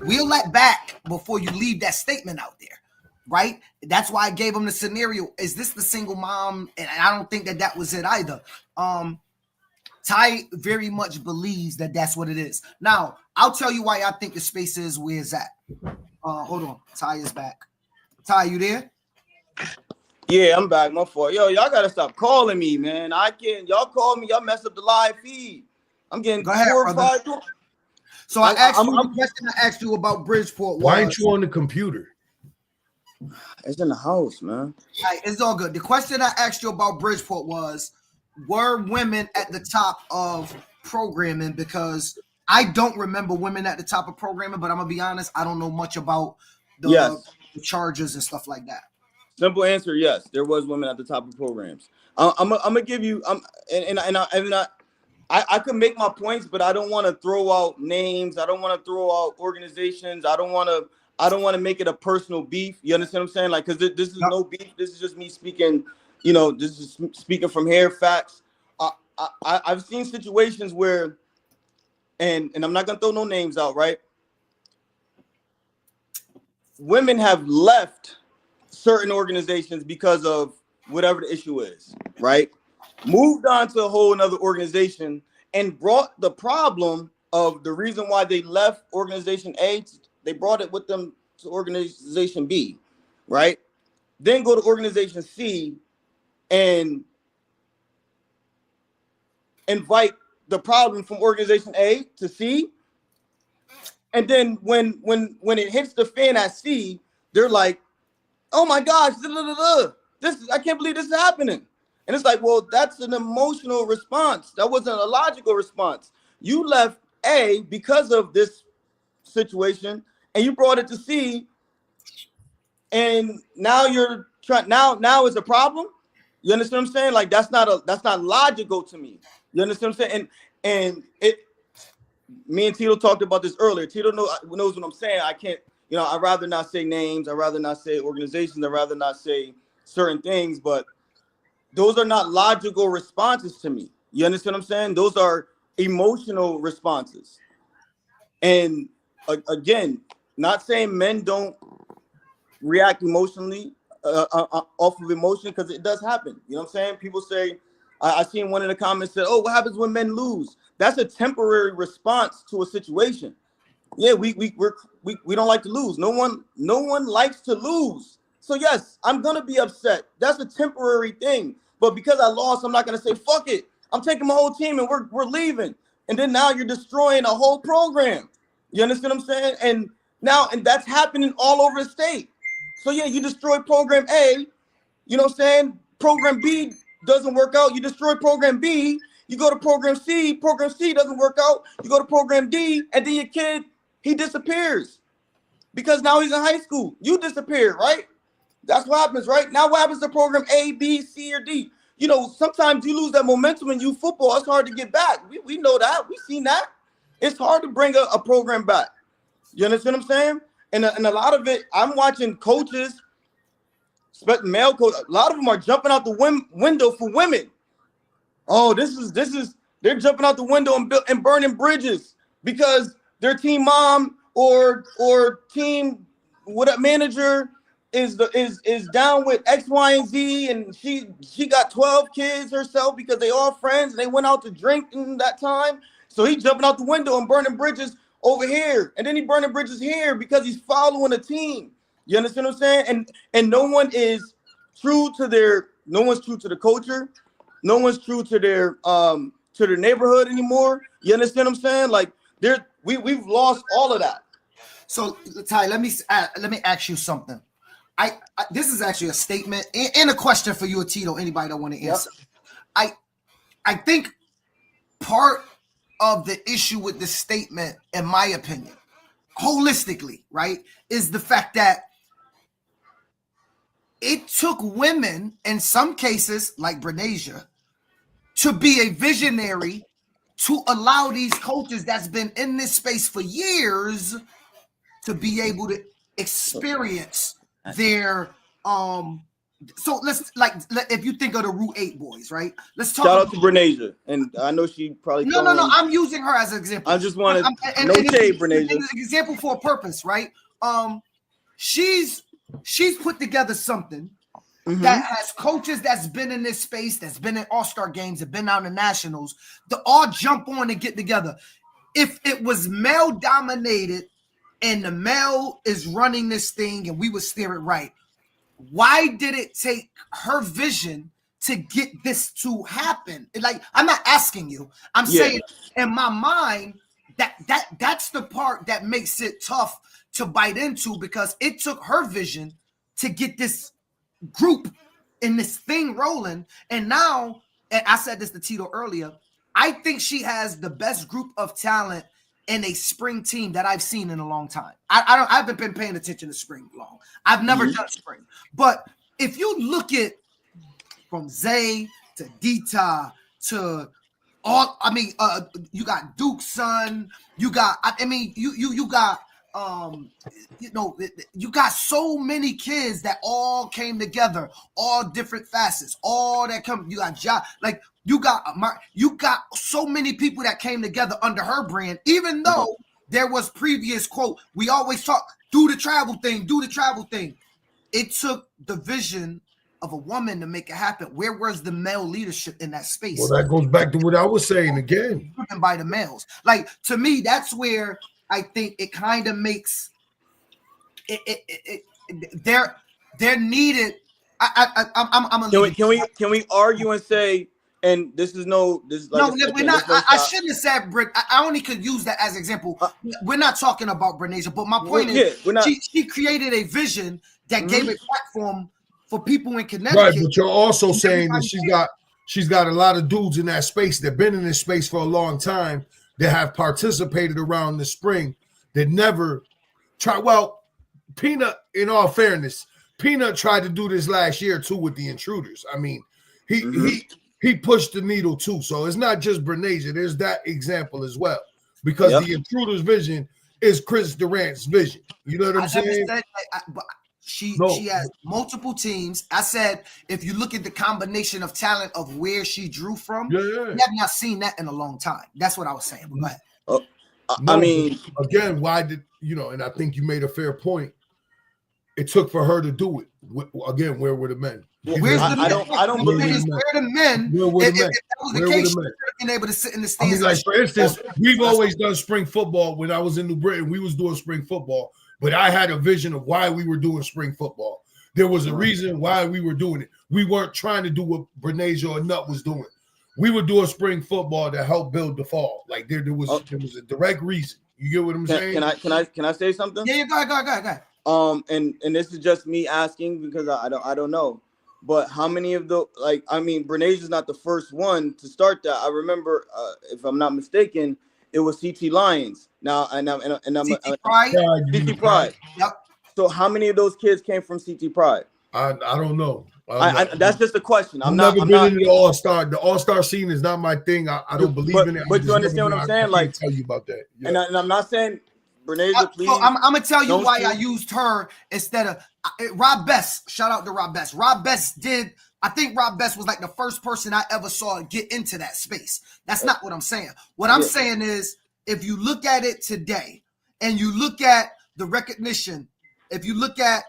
we'll let back before you leave that statement out there, right? That's why I gave him the scenario. Is this the single mom? And I don't think that was it either. Ty very much believes that that's what it is. Now, I'll tell you why I think the space is where it's at. Hold on. Ty is back. Ty, you there? Yeah, I'm back. My fault. Yo, y'all gotta stop calling me, man. I can't. Y'all call me. Y'all mess up the live feed. I'm getting Go ahead, 4 or brother. 5. So I asked you the question I asked you about Bridgeport. Why ain't you on the computer? It's in the house, man. Right, it's all good. The question I asked you about Bridgeport was, were women at the top of programming? Because I don't remember women at the top of programming, but I'm gonna be honest, I don't know much about the charges and stuff like that. Simple answer: yes. There was women at the top of programs. I'm gonna give you. I could make my points, but I don't want to throw out names. I don't want to throw out organizations. I don't want to make it a personal beef. You understand what I'm saying? Like, because this is no beef. This is just me speaking. You know, this is speaking from here, facts. I've seen situations where, and I'm not gonna throw no names out, right? Women have left certain organizations because of whatever the issue is, right? Moved on to a whole another organization and brought the problem of the reason why they left organization A, they brought it with them to organization B, right? Then go to organization C and invite the problem from organization A to C. And then when it hits the fan at C, they're like, oh my gosh, I can't believe this is happening. And it's like, well, that's an emotional response. That wasn't a logical response. You left A because of this situation, and you brought it to C, and now you're trying. Now it's a problem. You understand what I'm saying? Like that's not logical to me. You understand what I'm saying? And it. Me and Tito talked about this earlier. Tito knows what I'm saying. I can't. You know, I'd rather not say names. I'd rather not say organizations. I'd rather not say certain things, but those are not logical responses to me. You understand what I'm saying? Those are emotional responses. And again, not saying men don't react emotionally off of emotion, because it does happen. You know what I'm saying? People say, I seen one in the comments said, oh, what happens when men lose? That's a temporary response to a situation. Yeah, we don't like to lose. No one likes to lose. So yes, I'm gonna be upset. That's a temporary thing. But because I lost, I'm not gonna say fuck it. I'm taking my whole team and we're leaving. And then now you're destroying a whole program. You understand what I'm saying? And that's happening all over the state. So yeah, you destroy program A. You know what I'm saying? Program B doesn't work out. You destroy program B. You go to program C. Program C doesn't work out. You go to program D, and then your kid, he disappears because now he's in high school. You disappear, right? That's what happens, right? Now what happens to program A, B, C, or D? You know, sometimes you lose that momentum in youth football. It's hard to get back. We know that. We've seen that. It's hard to bring a program back. You understand what I'm saying? And a lot of it, I'm watching coaches, especially male coaches, a lot of them are jumping out the window for women. Oh, this is they're jumping out the window and burning bridges because their team mom or team what manager is down with X, Y, and Z, and she got 12 kids herself because they all friends and they went out to drink in that time. So he's jumping out the window and burning bridges over here, and then he burning bridges here because he's following a team. You understand what I'm saying? And no one is true to the culture. No one's true to their neighborhood anymore. You understand what I'm saying? Like we've lost all of that. So Ty, let me ask you something. This is actually a statement and a question for you or Tito, anybody that want to answer. Yep. I think part of the issue with the statement, in my opinion, holistically, right, is the fact that it took women, in some cases, like Brenasia, to be a visionary to allow these coaches that's been in this space for years to be able to experience their so if you think of the Route 8 boys, right? Let's talk Shout out to Brenasia, and I know she probably no, I'm using her as an example. I just wanted and no shade, Brenasia. It's an example for a purpose, right? She's put together something that has coaches that's been in this space, that's been in all-star games, have been out in nationals, to all jump on and get together. If it was male dominated and the male is running this thing and we would steer it right, why did it take her vision to get this to happen? Like, I'm not asking you. I'm saying in my mind that's the part that makes it tough to bite into, because it took her vision to get this group in this thing rolling. And now, and I said this to Tito earlier, I think she has the best group of talent in a spring team that I've seen in a long time. I haven't been paying attention to spring long. I've never done spring. But if you look at from Zay to Dita to all, I mean, you got Duke's son, you got, I mean, you got you got so many kids that all came together, all different facets, all that come. You got like you got so many people that came together under her brand. Even though there was previous quote, we always talk, do the travel thing. It took the vision of a woman to make it happen. Where was the male leadership in that space? Well, that goes back to what I was saying again. Driven by the males. Like, to me, that's where I think it kind of makes they're needed. Can we argue and say, and this is like we're not. I shouldn't have said Britt. I only could use that as an example. We're not talking about Brenasia, but my point is, she created a vision that gave a platform for people in Connecticut. Right, but you're also saying that she's got a lot of dudes in that space that been in this space for a long time, that have participated around the spring, that never try. Well, Peanut, in all fairness, Peanut tried to do this last year too with the Intruders. I mean, he pushed the needle too. So it's not just Brenasia. There's that example as well, because the Intruders' vision is Chris Durant's vision. You know what I'm saying? She has multiple teams. I said, if you look at the combination of talent of where she drew from, we have not seen that in a long time. That's what I was saying. But go ahead. I mean, again, why did and I think you made a fair point. It took for her to do it. Again, where were the men? Where's the men? I don't believe where the men. Where were the men? If that was the case, she would have been able to sit in the stands. I mean, like, for instance, we've always done spring football. When I was in New Britain, we was doing spring football. But I had a vision of why we were doing spring football. There was a reason why we were doing it. We weren't trying to do what Brenasia or Nut was doing. We were doing spring football to help build the fall. Like there was a direct reason. You get what I'm saying? Can I say something? Yeah, go ahead. And this is just me asking because I don't know. But how many of the Brenasia's not the first one to start that. I remember, if I'm not mistaken, it was CT Lions. Now and I'm CT Pride. CT Pride. Yep. So how many of those kids came from CT Pride? I don't know. That's just a question. I've never been in the All-Star. The All-Star scene is not my thing. I don't believe in it. But you understand what I'm saying? I can't tell you about that. Yeah. And I'm not saying Brenasia, please. So I'm gonna tell you why I used her instead of Rob Best. Shout out to Rob Best. Rob Best I think Rob Best was like the first person I ever saw get into that space. That's not what I'm saying. What I'm saying is, if you look at it today and you look at the recognition, if you look at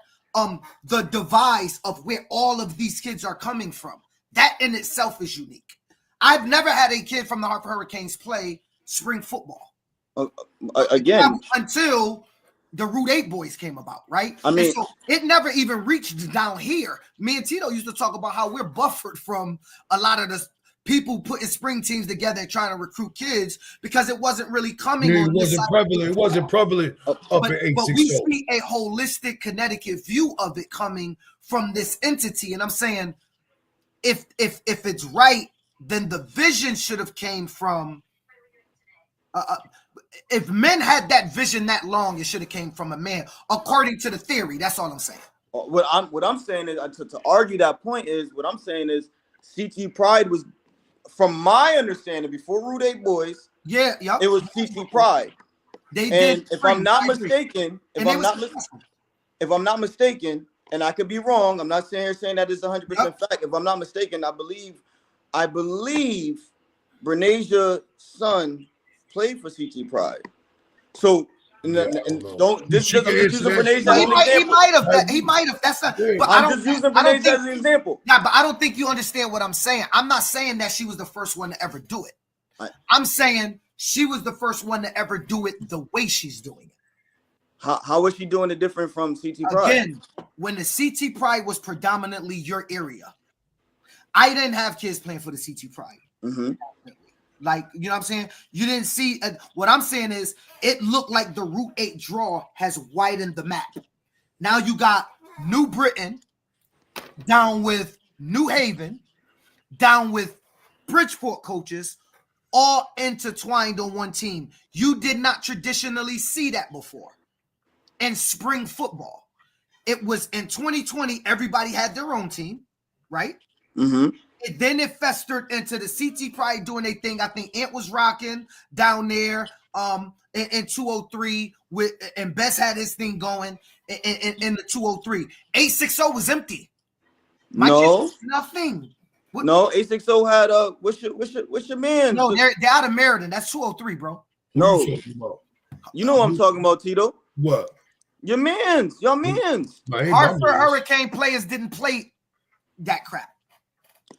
the device of where all of these kids are coming from, that in itself is unique. I've never had a kid from the Hartford Hurricanes play spring football. Again, until the Route 8 boys came about, right? I mean, and so it never even reached down here. Me and Tito used to talk about how we're buffered from a lot of the people putting spring teams together and trying to recruit kids because it wasn't really coming. It wasn't prevalent up at 860. But we see a holistic Connecticut view of it coming from this entity. And I'm saying, if it's right, then the vision should have came from if men had that vision that long, it should have came from a man, according to the theory. That's all I'm saying. What I'm saying is to argue that point is what I'm saying is CT Pride was, from my understanding, before Rude 8 Boys. Yeah, yep. It was CT Pride. They and did. if I'm not mistaken, if I'm not mistaken, and I could be wrong, I'm not saying that it's 100% fact. If I'm not mistaken, I believe Brenasia son played for CT Pride. So don't this just using Brenasia as an example. He might have. That's not. But I'm just using Brenasia as an example. Yeah, but I don't think you understand what I'm saying. I'm not saying that she was the first one to ever do it. I'm saying she was the first one to ever do it the way she's doing it. How is she doing it different from CT Pride? Again, when the CT Pride was predominantly your area, I didn't have kids playing for the CT Pride. Mm-hmm. Like, you know what I'm saying? You didn't see what I'm saying is it looked like the Route 8 draw has widened the map. Now you got New Britain down with New Haven, down with Bridgeport coaches, all intertwined on one team. You did not traditionally see that before in spring football. It was in 2020, everybody had their own team, right? Mm-hmm. Then it festered into the CT Pride doing their thing. I think Ant was rocking down there in 203 and Best had his thing going in the 203. 860 was empty. Nothing. No, 860 had what's your man? No, they're out of Meriden. That's 203, bro. No, you know what I'm talking about, Tito. What? Your mans. Hartford Hurricane players didn't play that crap.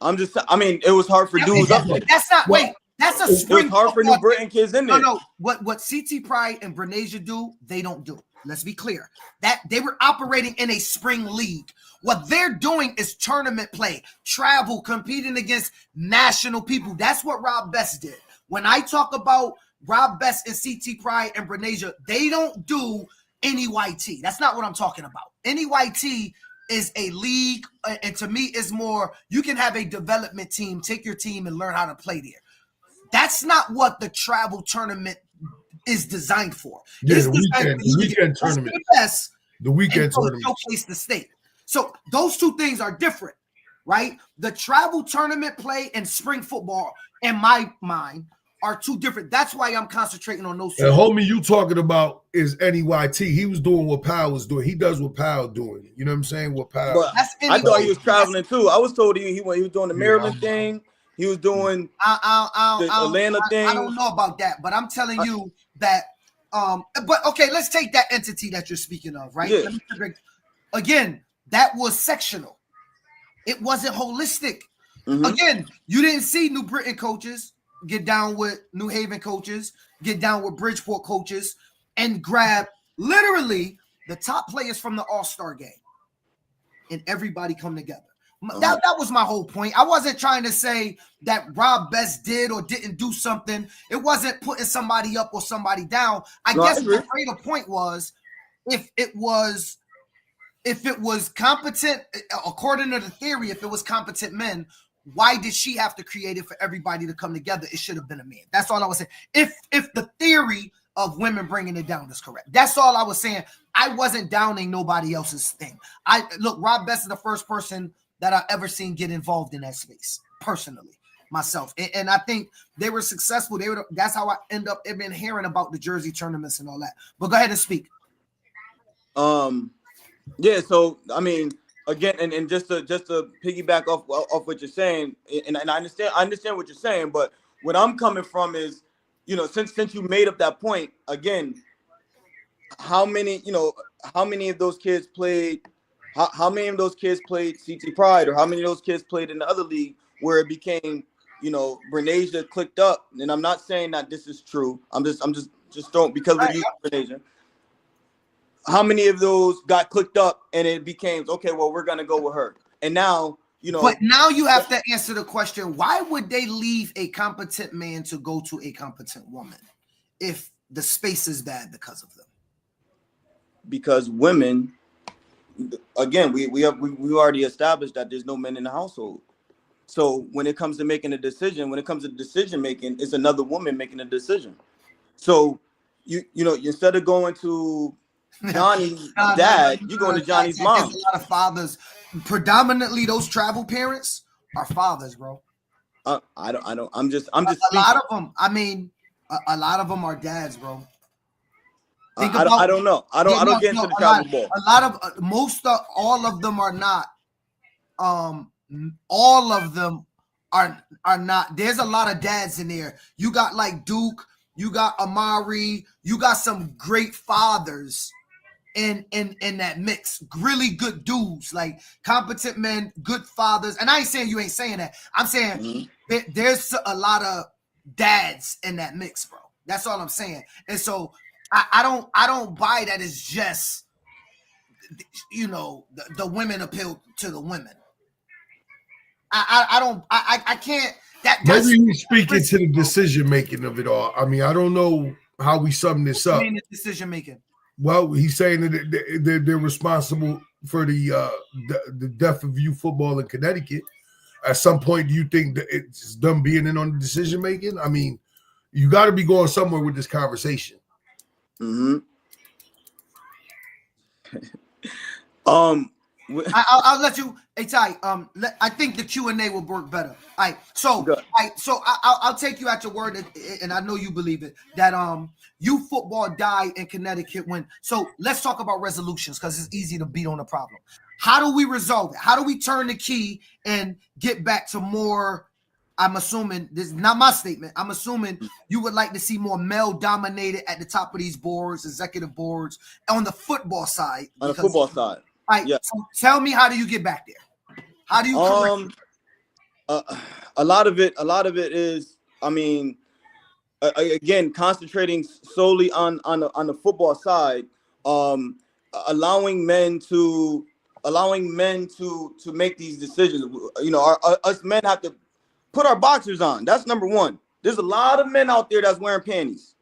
I mean, it was hard for dudes up there. That's not, wait, that's a spring. It was hard for New Britain kids in there. No, what CT Pride and Brenasia do, they don't do. Let's be clear. That they were operating in a spring league. What they're doing is tournament play, travel, competing against national people. That's what Rob Best did. When I talk about Rob Best and CT Pride and Brenasia, they don't do NEYT. That's not what I'm talking about. NEYT is a league, and to me is more, you can have a development team, take your team and learn how to play there. That's not what the travel tournament is designed for. Yeah, the weekend tournament. The weekend tournament. Showcase the state. So those two things are different, right? The travel tournament play and spring football, in my mind, are two different. That's why I'm concentrating on those two. And homie, you talking about is NEYT. He was doing what Powell was doing. He does what Powell doing. You know what I'm saying? What Powell. But I thought he was traveling too. I was told he was doing the Maryland thing. He was doing the Atlanta thing. I don't know about that, but I'm telling you that. But okay, let's take that entity that you're speaking of, right? Yeah. Again, that was sectional. It wasn't holistic. Mm-hmm. Again, you didn't see New Britain coaches get down with New Haven coaches, get down with Bridgeport coaches, and grab literally the top players from the All-Star game, and everybody come together. That was my whole point. I wasn't trying to say that Rob Best did or didn't do something. It wasn't putting somebody up or somebody down. I guess the greater point was if it was competent, according to the theory, if it was competent men, why did she have to create it for everybody to come together? It should have been a man. That's all I was saying. If the theory of women bringing it down is correct, that's all I was saying. I wasn't downing nobody else's thing. Rob Best is the first person that I've ever seen get involved in that space, personally, myself. And I think they were successful. That's how I end up even hearing about the Jersey tournaments and all that. But go ahead and speak. Yeah, so I mean, again, and just to piggyback off what you're saying, and I understand what you're saying, but what I'm coming from is, since you made up that point, again, how many of those kids played? How many of those kids played CT Pride, or how many of those kids played in the other league where it became, Brenasia clicked up? And I'm not saying that this is true. I'm just throwing, because we're using Brenasia. How many of those got clicked up and it became, okay, well, we're gonna go with her? And now, But now you have to answer the question: why would they leave a competent man to go to a competent woman if the space is bad because of them? Because women. Again, we already established that there's no men in the household. So when it comes to making a decision, when it comes to decision making, it's another woman making a decision. So you know, instead of going to Johnny's dad, you're going to Johnny's mom. There's a lot of fathers. Predominantly, those travel parents are fathers, bro. I don't. I'm just. A lot of them. I mean, a lot of them are dads, bro. I don't know. I don't get into the travel ball. A lot of all of them are not. All of them are not. There's a lot of dads in there. You got like Duke. You got Amari. You got some great fathers in that mix. Really good dudes, like competent men, good fathers. And I ain't saying you ain't saying that. I'm saying there's a lot of dads in that mix, bro. That's all I'm saying. And so I don't buy that it's just, you know, the women appeal to the women. I can't. Maybe he's speaking to the decision making of it all. I mean, I don't know how we sum this up. The decision making. Well, he's saying that they're responsible for the death of youth football in Connecticut. At some point, do you think that it's them being in on the decision making? I mean, you got to be going somewhere with this conversation. I'll let you. Hey Ty, I think the Q&A will work better. All right, so I'll take you at your word, and I know you believe it, that youth football died in Connecticut when. So let's talk about resolutions, because it's easy to beat on the problem. How do we resolve it? How do we turn the key and get back to more? I'm assuming this is not my statement. I'm assuming you would like to see more male dominated at the top of these boards, executive boards, on the football side. On the football side. All right, so tell me, how do you get back there? How do you a lot of it is, I mean, again, concentrating solely on the football side, allowing men to make these decisions. You know, us men have to put our boxers on. That's number one. There's a lot of men out there that's wearing panties.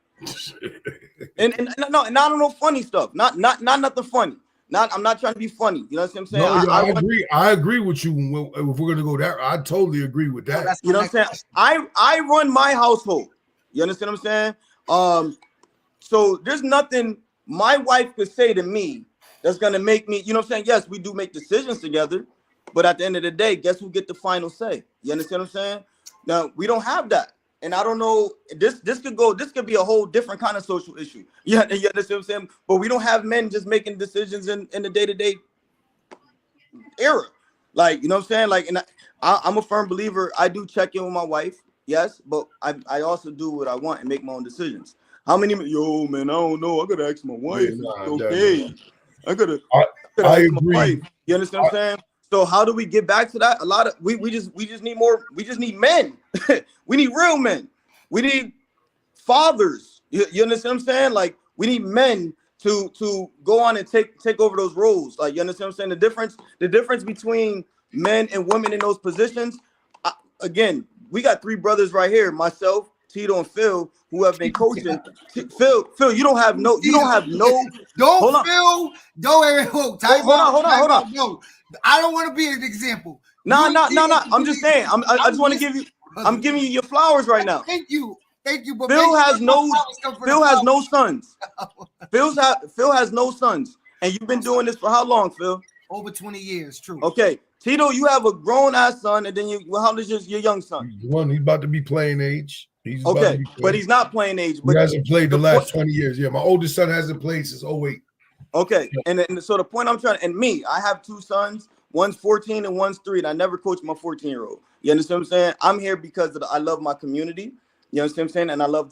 and not on no funny stuff. Not nothing funny. I'm not trying to be funny. You know what I'm saying? No, I agree. I agree with you. If we're gonna go there, I totally agree with that. You know what I'm saying? I run my household. You understand what I'm saying? So there's nothing my wife could say to me that's gonna make me. You know what I'm saying? Yes, we do make decisions together, but at the end of the day, guess who get the final say? You understand what I'm saying? Now we don't have that. And I don't know, this could be a whole different kind of social issue. You understand what I'm saying? But we don't have men just making decisions in the day-to-day era. Like, you know what I'm saying? Like, and I'm a firm believer. I do check in with my wife, yes, but I also do what I want and make my own decisions. How many, man, I don't know. I gotta ask my wife. Okay. I gotta ask my wife. You understand what I'm saying? So how do we get back to that? A lot of we just need more. We just need men. We need real men. We need fathers. You understand what I'm saying? Like, we need men to go on and take over those roles. Like, you understand what I'm saying? The difference between men and women in those positions. Again, we got three brothers right here. Myself, Tito, and Phil, who have been coaching. Phil, you don't have no. Hold on. Hold on. No, I don't want to be an example. No. I'm just saying. I just want to give you. I'm giving you your flowers right now. Thank you. But Phil has no sons. Phil has no sons, and you've been doing this for how long, Phil? Over 20 years. True. Okay, Tito, you have a grown ass son, and then how old is your young son? He's about to be playing age. Okay, but he's not playing age. But he hasn't played the last 20 years. Yeah, my oldest son hasn't played since 08. Okay, and so the point I'm trying, and me, I have two sons. One's 14 and one's 3, and I never coached my 14-year-old. You understand what I'm saying? I'm here because I love my community. You understand what I'm saying? And I love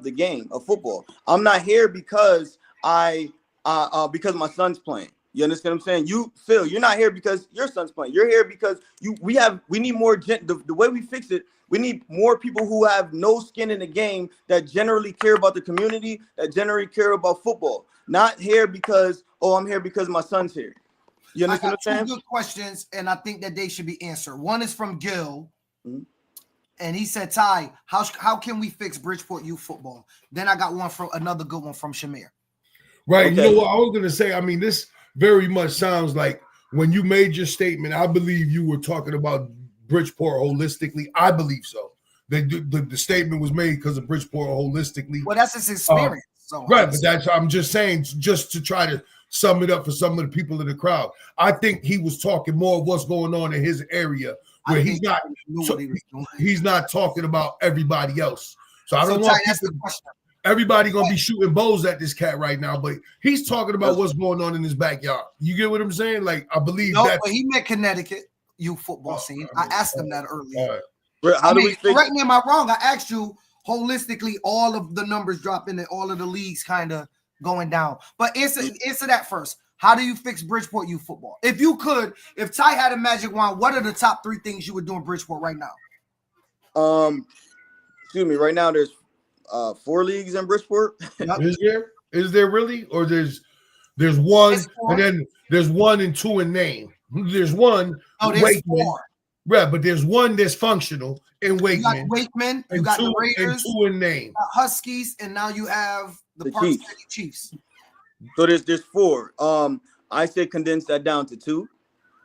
the game of football. I'm not here because because my son's playing. You understand what I'm saying? You, Phil, you're not here because your son's playing. You're here because we need more the way we fix it. We need more people who have no skin in the game, that generally care about the community, that generally care about football. Not here because, I'm here because my son's here. You understand what I'm saying? Two good questions, and I think that they should be answered. One is from Gil, and he said, Ty, how can we fix Bridgeport youth football? Then I got another good one from Shamir. Right. Okay. You know what I was going to say? I mean, this very much sounds like when you made your statement, I believe you were talking about Bridgeport holistically. I believe so. the statement was made because of Bridgeport holistically. Well, that's his experience. So Right, but that's I'm just saying, just to try to sum it up for some of the people in the crowd. I think he was talking more of what's going on in his area, where he's not he's not talking about everybody else. So I don't want everybody gonna be shooting bows at this cat right now, but he's talking about what's going on in his backyard. You get what I'm saying? Like, I believe that he meant Connecticut youth football scene. I asked him that earlier. Correct me, am I wrong? I asked you holistically, all of the numbers dropping and all of the leagues kind of going down. But answer that first. How do you fix Bridgeport youth football? If you could, if Ty had a magic wand, what are the top 3 things you would do in Bridgeport right now? Excuse me. Right now, there's 4 leagues in Bridgeport. Yep. Is there really? Or there's one, and then there's 1 and 2 in name. There's one. Oh, there's 4. Right, but there's one that's functional in Wakeman. You got Wakeman, you got the Raiders, and 2 in name. Huskies, and now you have the Park City Chiefs. So there's 4. I say condense that down to 2.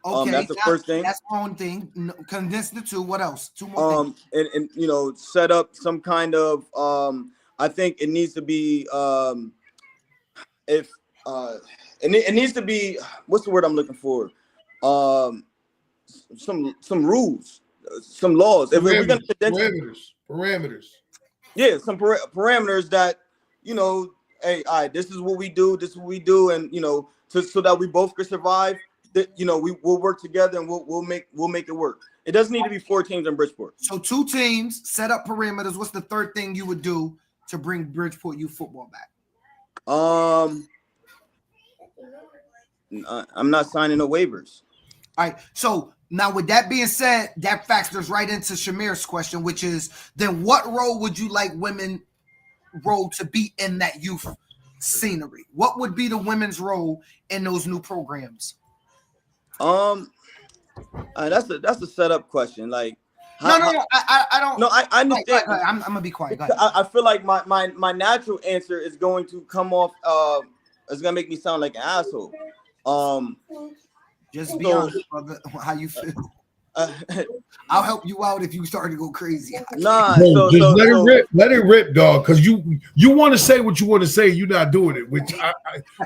Okay, that's the first thing. That's one thing. Condense the 2. What else? 2 more things. And you know, set up some kind of I think it needs to be it needs to be, what's the word I'm looking for? Some rules, some laws. If we're gonna parameters. Yeah, some parameters that, you know, hey, all right, this is what we do, and you know, so that we both can survive. That, you know, we'll work together and we'll make it work. It doesn't need to be 4 teams in Bridgeport. So 2 teams, set up parameters. What's the third thing you would do to bring Bridgeport youth football back? I'm not signing no waivers. All right. So now, with that being said, that factors right into Shamir's question, which is, then what role would you like women role to be in that youth scenery? What would be the women's role in those new programs? That's a setup question. Like, I don't. No, I understand. Go ahead. I'm gonna be quiet. Go ahead. I feel like my natural answer is going to come off. It's gonna make me sound like an asshole. Just be honest, brother. How you feel? I'll help you out if you start to go crazy. Nah, let it rip, dog. Because you want to say what you want to say, you're not doing it. Which I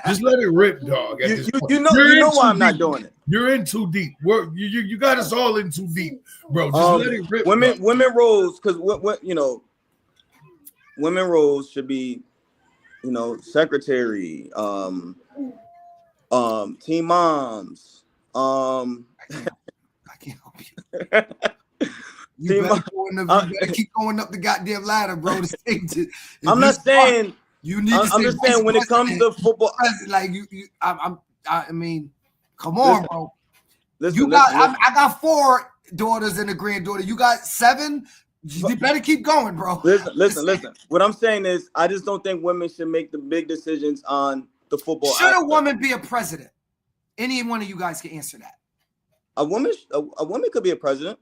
just let it rip, dog. You know why I'm not doing it. You're in too deep. You got us all in too deep, bro. Just let it rip. Women roles, because what you know, women roles should be, you know, secretary, team moms, I can't help you. You better keep going up the goddamn ladder, bro. I'm not saying you need. I'm just saying when it comes to football, like I mean, come on, bro. Listen, I got 4 daughters and a granddaughter. You got 7. You better keep going, bro. Listen. What I'm saying is, I just don't think women should make the big decisions on the football. Should a woman be a president? Any one of you guys can answer that. A woman could be a president.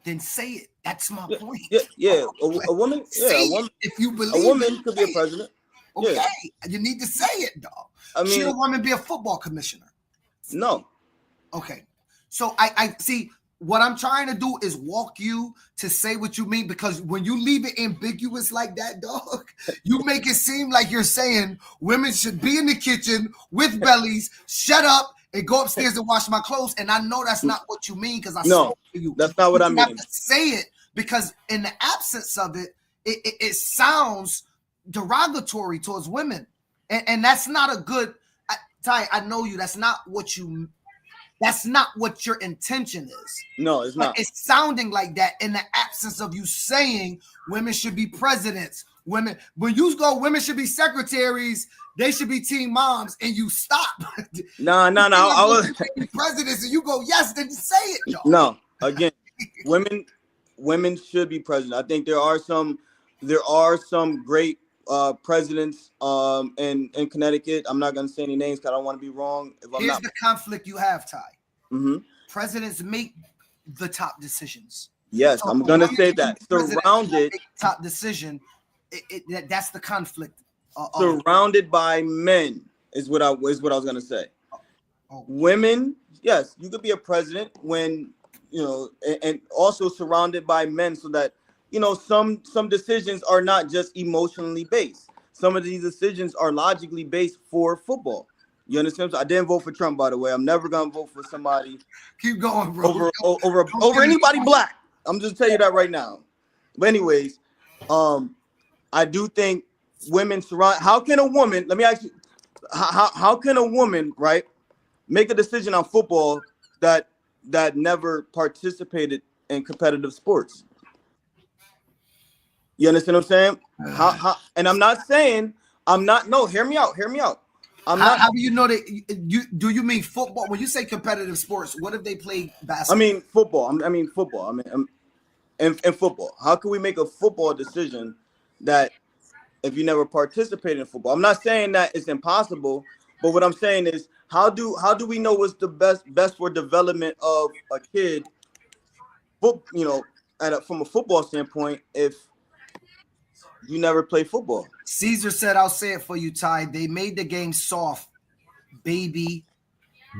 Then say it. That's my point. Yeah. A woman. Say a woman. If you believe a woman could be a president. Okay, yeah. You need to say it, dog. I mean, should a woman be a football commissioner? No. Okay. So I see. What I'm trying to do is walk you to say what you mean, because when you leave it ambiguous like that, dog, you make it seem like you're saying women should be in the kitchen with bellies, shut up, and go upstairs and wash my clothes. And I know that's not what you mean, because I spoke to you. That's not what I mean. You have to say it, because in the absence of it, it sounds derogatory towards women, and that's not a good. Ty, I know you. That's not what you. That's not what your intention is. No, it's not. It's sounding like that in the absence of you saying women should be presidents. When you go, women should be secretaries. They should be team moms, and you stop. No. I was presidents, and you go, yes, then say it. Y'all. No, again, women should be president. I think there are some great presidents in Connecticut. I'm not going to say any names because I don't want to be wrong. Here's the conflict you have, Ty. Mm-hmm. Presidents make the top decisions. Yes, so I'm going to say that. Surrounded top decision. That's the conflict. Surrounded by men is what I was going to say. Women, yes, you could be a president when, you know, and also surrounded by men, so that, some decisions are not just emotionally based. Some of these decisions are logically based for football. You understand? So I didn't vote for Trump, by the way. I'm never gonna vote for somebody Keep going, bro. over anybody black. I'm just tell you that right now. But anyways, I do think women surround. How can a woman? Let me ask you. How can a woman, right, make a decision on football that never participated in competitive sports? You understand what I'm saying? How? And I'm not saying No, hear me out. How do you know that? Do you mean football? When you say competitive sports, what if they play basketball? I mean football. In football. How can we make a football decision that if you never participated in football? I'm not saying that it's impossible, but what I'm saying is how do we know what's the best for development of a kid, from a football standpoint, if you never play football? Caesar said, I'll say it for you, Ty. They made the game soft, baby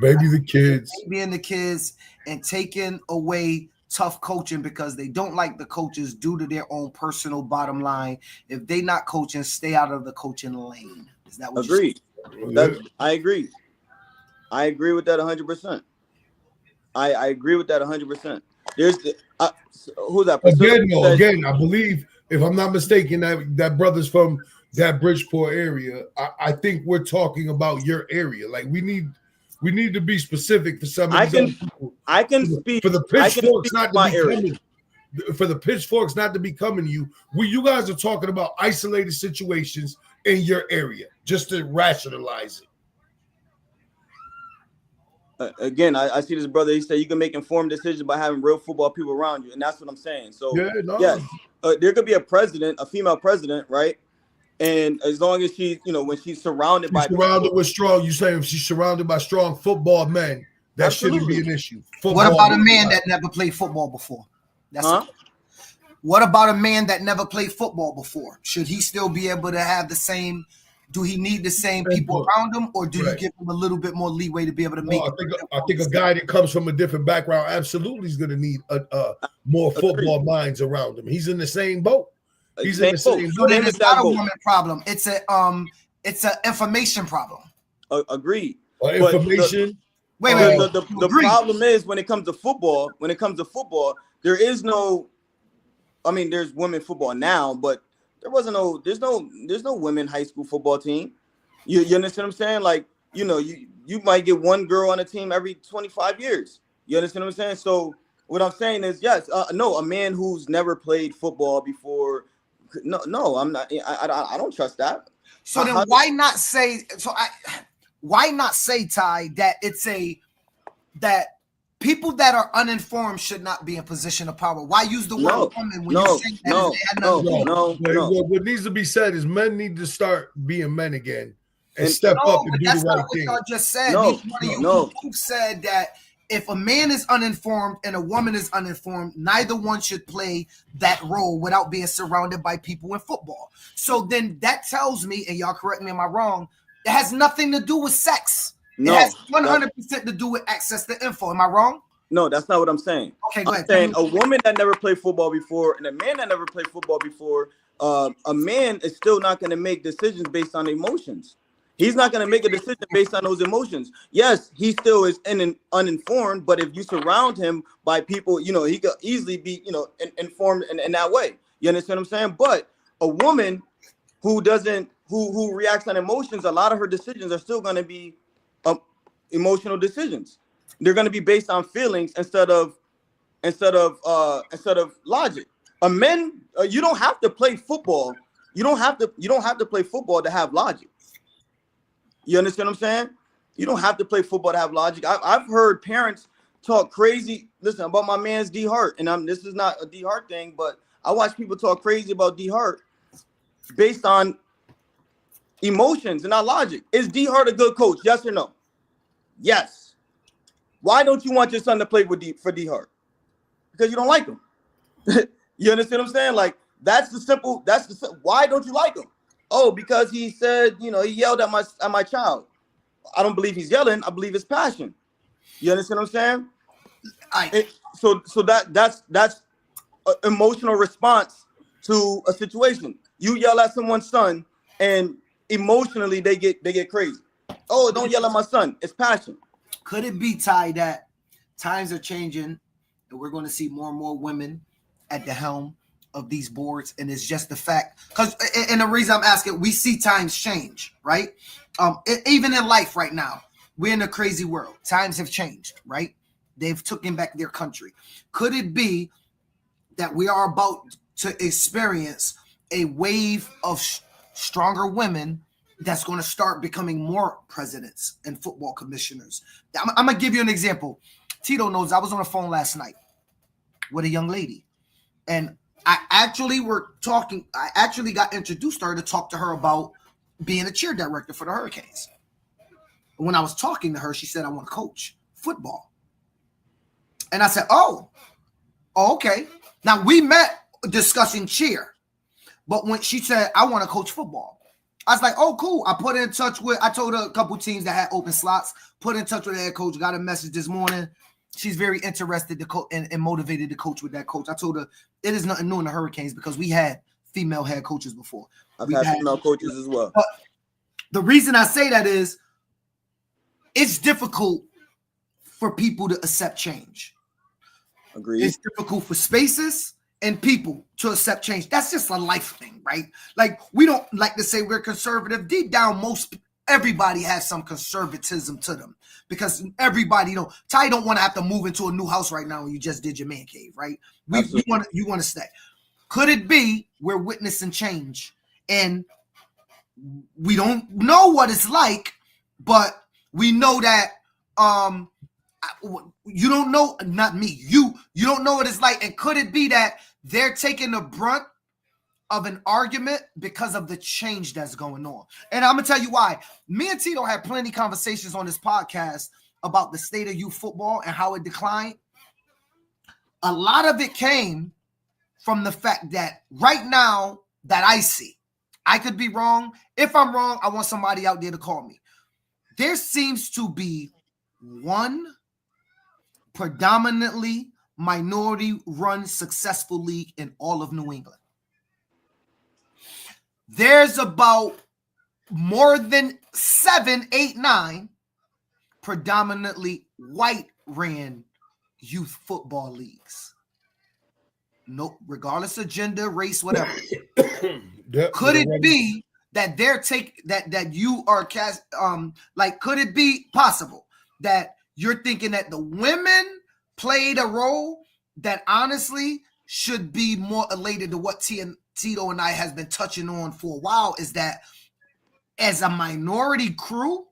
the kids, and the kids, and taking away tough coaching because they don't like the coaches due to their own personal bottom line. If they not coaching, stay out of the coaching lane. Is that what Agreed. Yeah. I agree. I agree with that 100%. I agree with that 100%. There's who's that? Again, I believe, if I'm not mistaken, that brother's from that Bridgeport area. I think we're talking about your area. Like we need to be specific for some of these people. I can speak for the pitchforks not to be coming. For the pitchforks not to be coming to you. You guys are talking about isolated situations in your area, just to rationalize it. Again, I see this brother. He said you can make informed decisions by having real football people around you, and that's what I'm saying. So yes, there could be a female president, right? And as long as she's, when she's surrounded with strong, you saying if she's surrounded by strong football men, that shouldn't be an issue. What about a man that never played football before? What about a man that never played football before? Should he still be able to have the same? Do he need the same people around him, or do you give him a little bit more leeway to be able to make? I think a guy that comes from a different background absolutely is going to need more football minds around him. He's in the same boat. He's in the same boat. So then it's not a woman problem. It's an information problem. Agreed. Information. Wait. The problem is when it comes to football. There is no. I mean, there's women football now, but there's no women high school football team. You understand what I'm saying? Like, you might get one girl on a team every 25 years. You understand what I'm saying? So what I'm saying is, yes, no, a man who's never played football before. No, I'm not. I don't trust that. So then why not say? Why not say, Ty, that that people that are uninformed should not be in position of power? Why use the word woman when you say that? No. What needs to be said is men need to start being men again and step up and do the right thing. That's not what y'all just said. You both said that if a man is uninformed and a woman is uninformed, neither one should play that role without being surrounded by people in football. So then that tells me, and y'all correct me, am I wrong? It has nothing to do with sex. It has 100% to do with access to info. Am I wrong? No, that's not what I'm saying. Okay, go ahead. I'm saying a woman that never played football before and a man that never played football before, a man is still not going to make decisions based on emotions. He's not going to make a decision based on those emotions. Yes, he still is uninformed, but if you surround him by people, he could easily be, informed in that way. You understand what I'm saying? But a woman who reacts on emotions, a lot of her decisions are still going to be emotional decisions. They're going to be based on feelings instead of logic. A man, you don't have to play football. You don't have to play football to have logic. You understand what I'm saying? You don't have to play football to have logic. I've heard parents talk crazy. Listen, about my man's D Hart, and this is not a D Hart thing, but I watch people talk crazy about D Hart based on emotions and not logic. Is D Hart a good coach? Yes or no? Yes. Why don't you want your son to play for D Hart? Because you don't like him. You understand what I'm saying? Like why don't you like him? Oh, because he said, he yelled at my child. I don't believe he's yelling. I believe it's passion. You understand what I'm saying? So that's an emotional response to a situation. You yell at someone's son, and emotionally they get crazy. Oh, don't yell at my son. It's passion. Could it be, Ty, that times are changing and we're going to see more and more women at the helm of these boards? And it's just the fact, because, and the reason I'm asking, we see times change, right? Even in life right now, we're in a crazy world. Times have changed, right? They've taken back their country. Could it be that we are about to experience a wave of stronger women that's going to start becoming more presidents and football commissioners? I'm going to give you an example. Tito knows I was on the phone last night with a young lady, and I actually got introduced to her to talk to her about being a cheer director for the Hurricanes. When I was talking to her, she said, I want to coach football. And I said, oh, okay. Now, we met discussing cheer, but when she said, I want to coach football, I was like, oh, cool. I told her a couple teams that had open slots, put in touch with the head coach, got a message this morning. She's very interested to coach and motivated to coach with that coach. I told her it is nothing new in the Hurricanes because we had female head coaches before. I've had female coaches as well. But the reason I say that is it's difficult for people to accept change. Agreed. It's difficult for spaces and people to accept change. That's just a life thing, right? Like, we don't like to say we're conservative. Deep down, everybody has some conservatism to them because everybody Ty don't want to have to move into a new house right now when you just did your man cave, right? You want to stay. Could it be we're witnessing change and we don't know what it's like, but we know that you don't know, not me, you don't know what it's like. And could it be that they're taking the brunt of an argument because of the change that's going on? And I'm gonna tell you why. Me and Tito had plenty of conversations on this podcast about the state of youth football and how it declined. A lot of it came from the fact that right now that I see, I could be wrong. If I'm wrong, I want somebody out there to call me. There seems to be one predominantly minority-run successful league in all of New England. There's about more than 7, 8, 9 predominantly white-ran youth football leagues. No, regardless of gender, race, whatever. Could it be that that you are cast could it be possible that you're thinking that the women played a role that honestly should be more elated to what Tito and I has been touching on for a while, is that as a minority crew,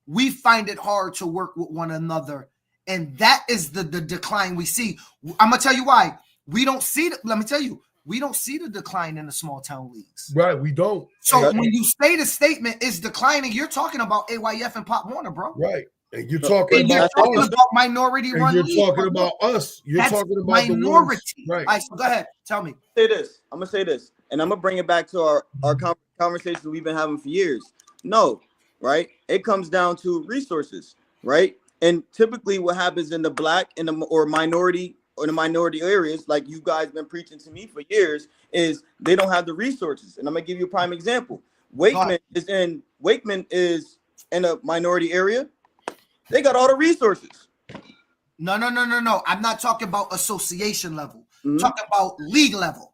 we find it hard to work with one another. And that is the decline we see. I'm going to tell you why. We don't see the decline in the small town leagues. Right, we don't. So when you say the statement is declining, you're talking about AYF and Pop Warner, bro. Right. And you're talking about minority run. You're talking about us. You're talking about minority. The ones, right. All right, so go ahead. Tell me. I'm gonna say this, and I'm gonna bring it back to our conversation we've been having for years. No, right? It comes down to resources, right? And typically, what happens in the black or minority areas, like you guys been preaching to me for years, is they don't have the resources. And I'm gonna give you a prime example. Wakeman is in a minority area. They got all the resources. No. I'm not talking about association level. I'm talking about league level.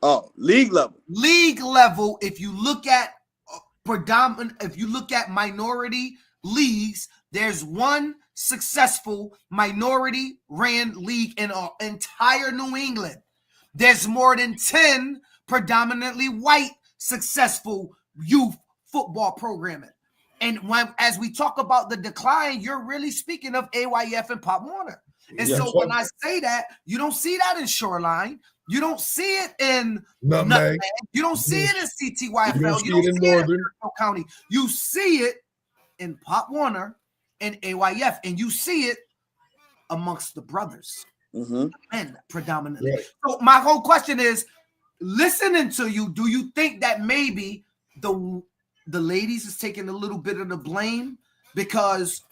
Oh, league level. League level. If you look at minority leagues, there's one successful minority ran league in our entire New England. There's more than 10 predominantly white successful youth football programming. And as we talk about the decline, you're really speaking of AYF and Pop Warner. And so when I say that, you don't see that in Shoreline. You don't see it in Nutmeg. You don't see it in CTYFL. You don't see it in Northern County. You see it in Pop Warner and AYF, and you see it amongst the brothers, men predominantly. Right. So my whole question is, listening to you, do you think that maybe the ladies is taking a little bit of the blame? Because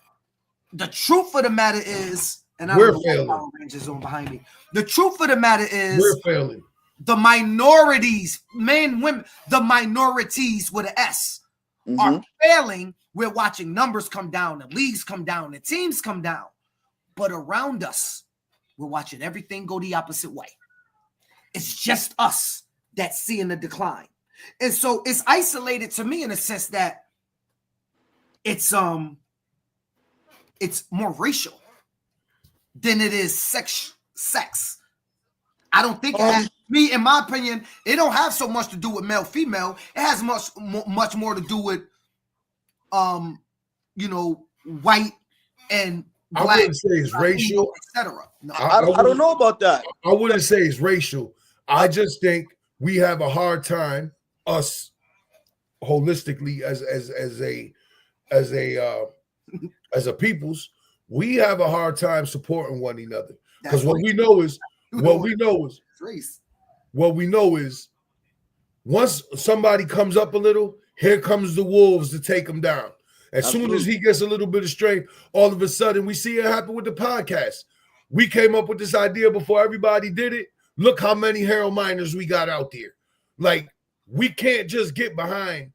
the truth of the matter is, and I don't know Power Rangers on behind me. The truth of the matter is, we're failing. the minorities, men, women, the minorities with an S are failing. We're watching numbers come down, and leagues come down, and teams come down. But around us, we're watching everything go the opposite way. It's just us that's seeing the decline. And so it's isolated to me in a sense that it's more racial than it is sex. I don't think it has, me, in my opinion, it don't have so much to do with male, female. It has much more to do with, white and black. I wouldn't say it's racial, etc. No, I don't know about that. I wouldn't say it's racial. I just think we have a hard time, us holistically as a peoples, we have a hard time supporting one another. Because what we know is once somebody comes up a little, here comes the wolves to take them down. As soon as he gets a little bit of strength, all of a sudden we see it happen with the podcast. We came up with this idea before everybody did it. Look how many heroin miners we got out there. Like, we can't just get behind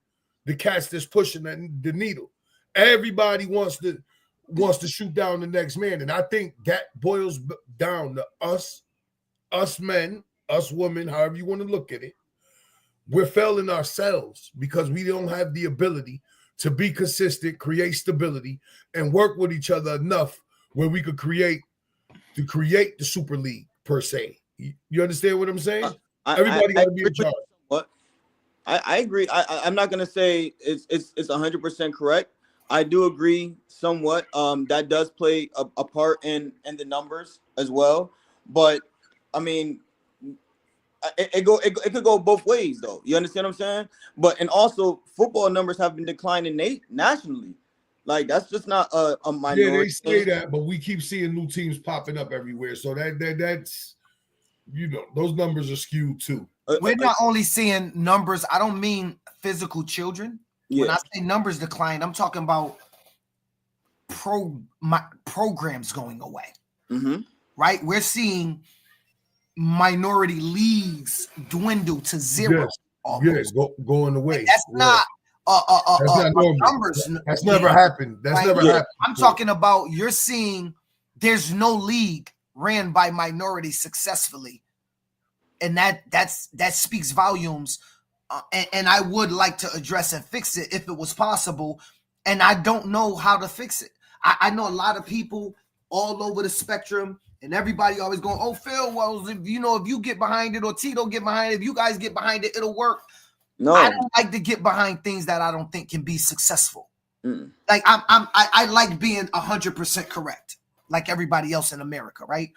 the cats that's pushing the needle. Everybody wants to shoot down the next man. And I think that boils down to us men, us women, however you want to look at it. We're failing ourselves because we don't have the ability to be consistent, create stability, and work with each other enough where we could create the Super League per se. You understand what I'm saying? Everybody got to be in charge. What? I agree. I'm not gonna say it's 100% correct. I do agree somewhat. That does play a part in the numbers as well. But I mean, it could go both ways though. You understand what I'm saying? But and also football numbers have been declining nationally. Like that's just not a minority. Yeah, they say that, but we keep seeing new teams popping up everywhere. So that's those numbers are skewed too. We're not only seeing numbers. I don't mean physical children. Yeah. When I say numbers decline, I'm talking about programs going away. Mm-hmm. Right? We're seeing minority leagues dwindle to zero. Yes, going away. That's not that's not normal. Numbers. That's never happened. That's never happened. I'm talking about you're seeing there's no league ran by minorities successfully, and that speaks volumes. And I would like to address and fix it if it was possible. And I don't know how to fix it. I know a lot of people all over the spectrum, and everybody always going, "Oh, Phil, well, if you get behind it, or Tito get behind it, if you guys get behind it, it'll work." No, I don't like to get behind things that I don't think can be successful. Like I like being 100% correct, like everybody else in America, right?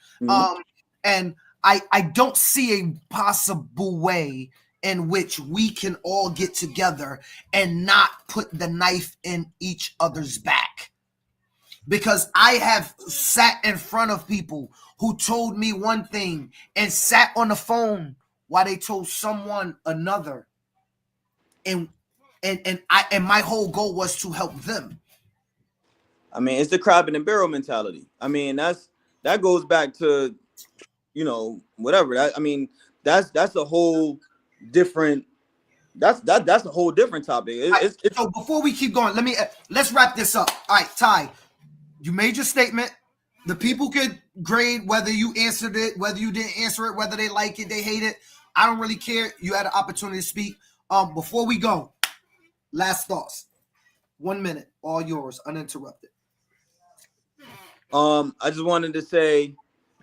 And I don't see a possible way in which we can all get together and not put the knife in each other's back. Because I have sat in front of people who told me one thing and sat on the phone while they told someone another. And my whole goal was to help them. I mean, it's the crab in the barrel mentality. I mean, that goes back to, whatever. That's a whole different. That's a whole different topic. So before we keep going, let's wrap this up. All right, Ty, you made your statement. The people could grade whether you answered it, whether you didn't answer it, whether they like it, they hate it. I don't really care. You had an opportunity to speak. Before we go, last thoughts. 1 minute, all yours, uninterrupted. I just wanted to say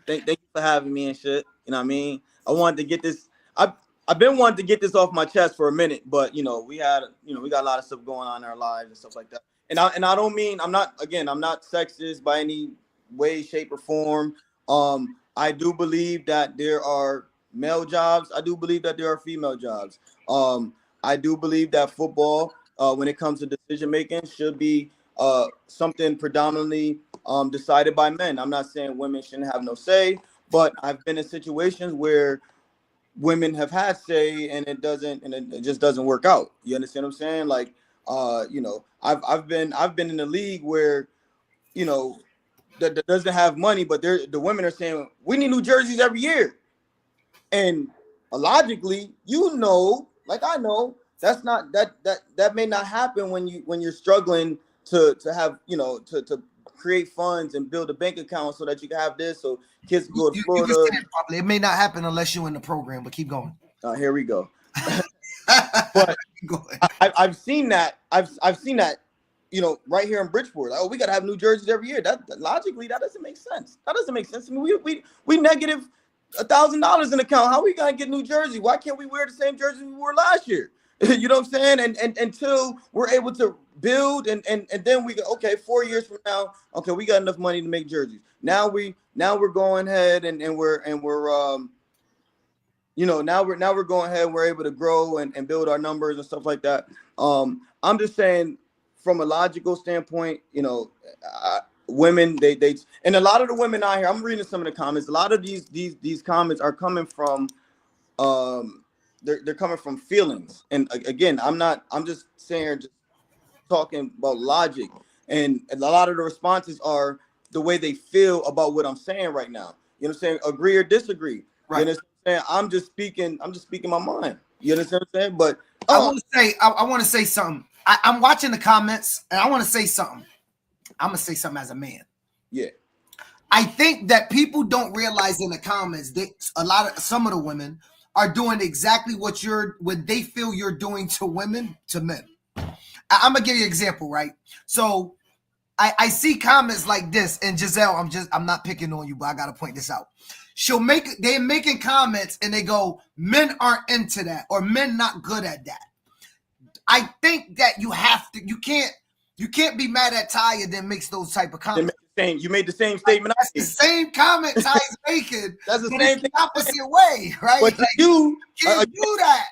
thank you for having me and shit. You know what I mean? I wanted to get this. I've been wanting to get this off my chest for a minute, but we got a lot of stuff going on in our lives and stuff like that. And I don't mean I'm not sexist by any way, shape, or form. I do believe that there are male jobs. I do believe that there are female jobs. I do believe that football, when it comes to decision making, should be something predominantly decided by men. I'm not saying women shouldn't have no say, but I've been in situations where women have had say and it just doesn't work out. You understand what I'm saying? Like, I've been in a league where, that doesn't have money, but the women are saying we need new jerseys every year, and logically, like I know, that's not that may not happen when you're struggling to have to create funds and build a bank account so that you can have this so kids can go to You Florida. can say it properly. It may not happen unless you're in the program, but keep going. Here we go. But I've seen that. I've seen that. Right here in Bridgeport. Like, we got to have new jerseys every year. That logically, that doesn't make sense. That doesn't make sense. I mean, we negative $1,000 in account. How we gonna get new jersey? Why can't we wear the same jersey we wore last year? You know what I'm saying? And until we're able to build and then we go, okay, 4 years from now, okay, we got enough money to make jerseys. Now we're going ahead and we're now we're going ahead and we're able to grow and build our numbers and stuff like that. I'm just saying, from a logical standpoint, women, they and a lot of the women out here, I'm reading some of the comments. A lot of these comments are coming from they're coming from feelings. And again, I'm just saying, just talking about logic. And a lot of the responses are the way they feel about what I'm saying right now. You know what I'm saying? Agree or disagree. Right. You know what I'm saying? I'm just speaking my mind. You understand what I'm saying? But I want to say something. I'm watching the comments and I want to say something. I'm gonna say something as a man. Yeah. I think that people don't realize in the comments that some of the women are doing exactly what they feel you're doing to women, to men. I'm gonna give you an example, right? So I see comments like this, and Giselle, I'm not picking on you, but I gotta point this out. They're making comments and they go, men aren't into that, or men not good at that. I think that you can't be mad at Ty and then makes those type of comments. You made the same statement. That's the same comment Ty's making. That's the same thing. Opposite way, right? But you can't do that.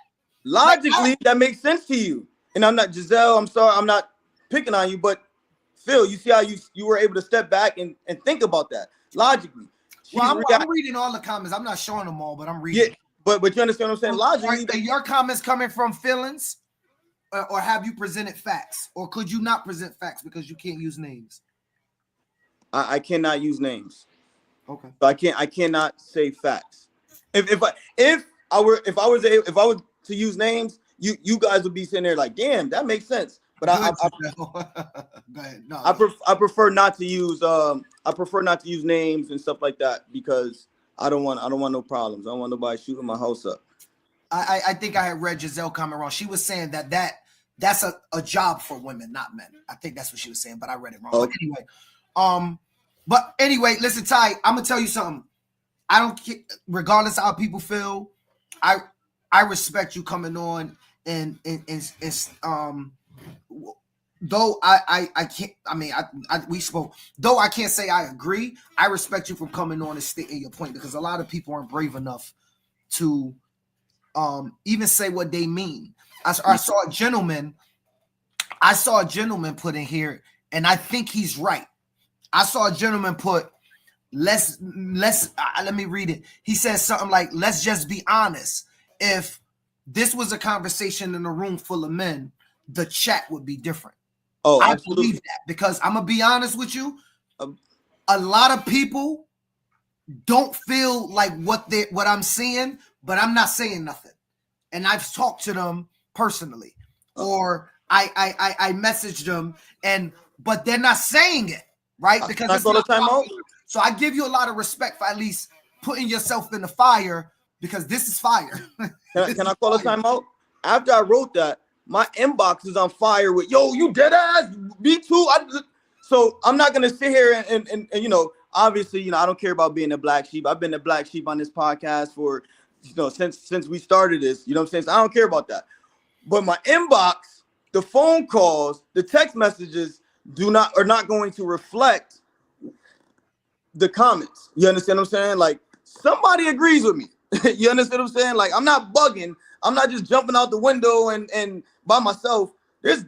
Logically, that makes sense to you. And I'm not, Giselle, I'm sorry, I'm not picking on you, but Phil, you see how you were able to step back and think about that logically. Well, I'm reading all the comments. I'm not showing them all, but I'm reading. Yeah, but you understand what I'm saying? Logically, are your comments coming from feelings? Or have you presented facts? Or could you not present facts because you can't use names? I cannot use names. Okay. So I cannot say facts. If I was to use names, you guys would be sitting there like, damn, that makes sense. But go ahead. No, I prefer not to use names and stuff like that because I don't want no problems. I don't want nobody shooting my house up. I think I had read Giselle comment wrong. She was saying that's a job for women, not men. I think that's what she was saying, but I read it wrong. Okay. But anyway, listen, Ty, I'm gonna tell you something. I don't care, regardless of how people feel. I respect you coming on and though I can't. I mean, we spoke. Though I can't say I agree. I respect you for coming on and stating your point because a lot of people aren't brave enough to even say what they mean. I saw a gentleman put in here, and I think he's right. I saw a gentleman put, let me read it. He says something like, let's just be honest. If this was a conversation in a room full of men, the chat would be different. Oh, I absolutely. believe that because I'm going to be honest with you. A lot of people don't feel like what I'm seeing, but I'm not saying nothing. And I've talked to them personally, or I messaged them, but they're not saying it, right? Because it's not popular. So I give you a lot of respect for at least putting yourself in the fire because this is fire. Can I call a timeout? After I wrote that, my inbox is on fire with, yo, you dead ass, me too. So I'm not gonna sit here and obviously, I don't care about being a black sheep. I've been a black sheep on this podcast for since we started this, you know what I'm saying? So I don't care about that. But my inbox, the phone calls, the text messages are not going to reflect the comments. You understand what I'm saying? Like, somebody agrees with me. You understand what I'm saying? Like, I'm not bugging. I'm not just jumping out the window and by myself. There's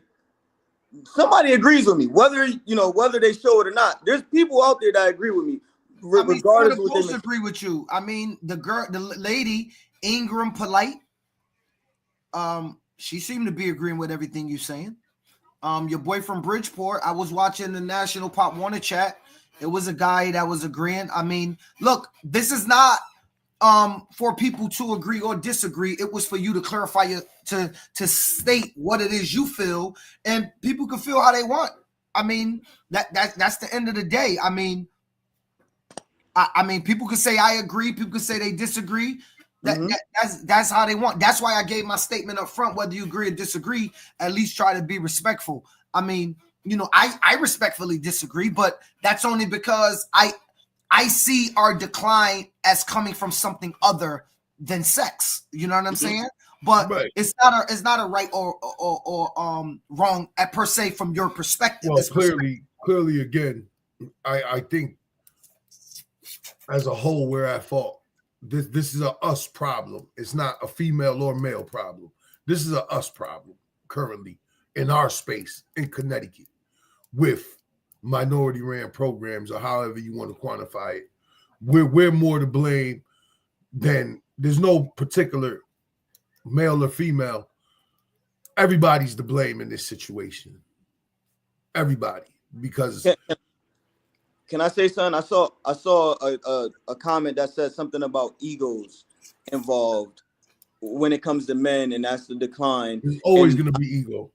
somebody agrees with me, whether they show it or not. There's people out there that agree with me. Regardless of what they agree with you. I mean, the lady Ingram Polite, she seemed to be agreeing with everything you're saying. Your boy from Bridgeport, I was watching the National Pop Warner chat. It was a guy that was agreeing. I mean, look, this is not for people to agree or disagree. It was for you to clarify to state what it is you feel, and people can feel how they want. I mean, that's the end of the day. I mean, people could say I agree, people could say they disagree. That's how they want. That's why I gave my statement up front. Whether you agree or disagree, at least try to be respectful. I mean, you know, I respectfully disagree, but that's only because I see our decline as coming from something other than sex. You know what I'm saying? But Right. it's not a right or wrong per se from your perspective. Well, clearly, again, I think as a whole we're at fault. This is a us problem. It's not a female or male problem. This is a us problem currently in our space in Connecticut with minority ran programs, or however you want to quantify it. We're more to blame than there's no particular male or female. Everybody's to blame in this situation. Everybody, because Can I say something? I saw a comment that said something about egos involved when it comes to men, and that's the decline. there's always going to be ego.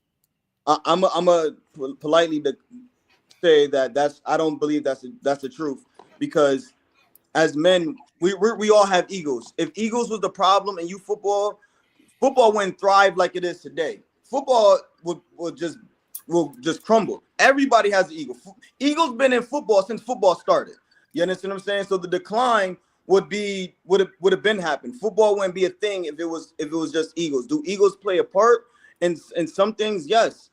I'm a politely say that I don't believe that's the truth, because as men we all have egos. If egos was the problem and football wouldn't thrive like it is today. Football will just crumble. Everybody has an ego. Ego's been in football since football started. You understand what I'm saying? So the decline would have been happened. Football wouldn't be a thing if it was just egos. Do egos play a part in some things? Yes.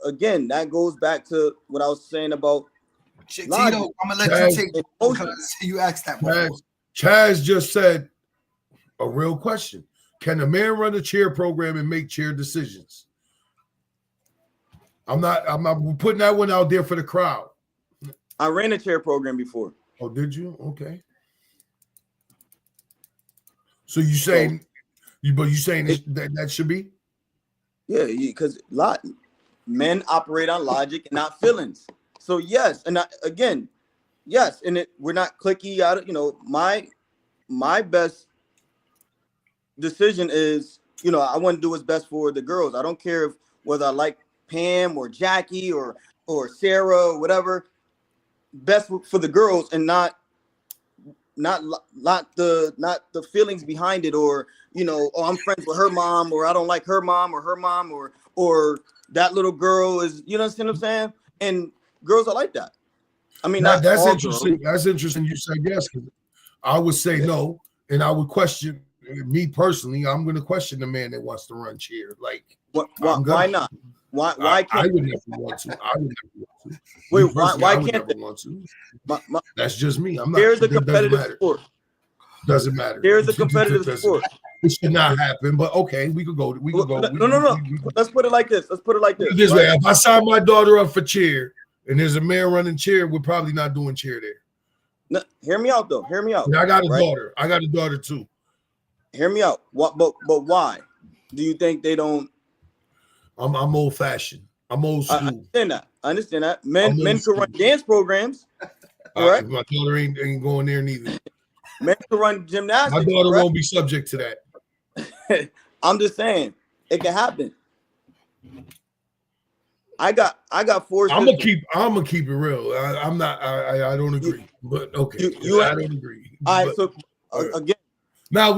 Again, that goes back to what I was saying about Tito, I'm gonna let you take because you asked that before. Chaz just said a real question. Can a man run a cheer program and make cheer decisions? I'm not putting that one out there for the crowd. I ran a cheer program before. Oh, did you? Okay. So you saying that should be? Yeah, because men operate on logic and not feelings. So yes, and yes, and we're not cliquey out of, my best decision is, I want to do what's best for the girls. I don't care whether I like Pam or Jackie or Sarah or whatever. Best for the girls, and not the feelings behind it, or I'm friends with her mom, or I don't like her mom, or that little girl is, you understand what I'm saying? And girls are like that. I mean, that's interesting. That's interesting. You said yes. I would say no, and I would question me personally. I'm going to question the man that wants to run cheer. Like, why not? Why can't I would never want to? Wait, why can't they? Want to? That's just me. I'm not. There's a competitive sport. Doesn't matter. There's a competitive sport. It should not happen, but okay, we could go. No. Let's put it like this. This way, if I sign my daughter up for cheer, and there's a man running cheer, we're probably not doing cheer there. No, hear me out, though. Hear me out. And I got a daughter. I got a daughter too. Hear me out. What? But why? Do you think they don't? I'm old fashioned. I'm old school. I understand that. Men can run dance programs. Correct. My daughter ain't going there neither. Men can run gymnastics. My daughter won't be subject to that. I'm just saying it can happen. I got 4 sisters. I'm gonna keep it real. I'm not. I don't agree. But okay, I don't agree. All right. So again, now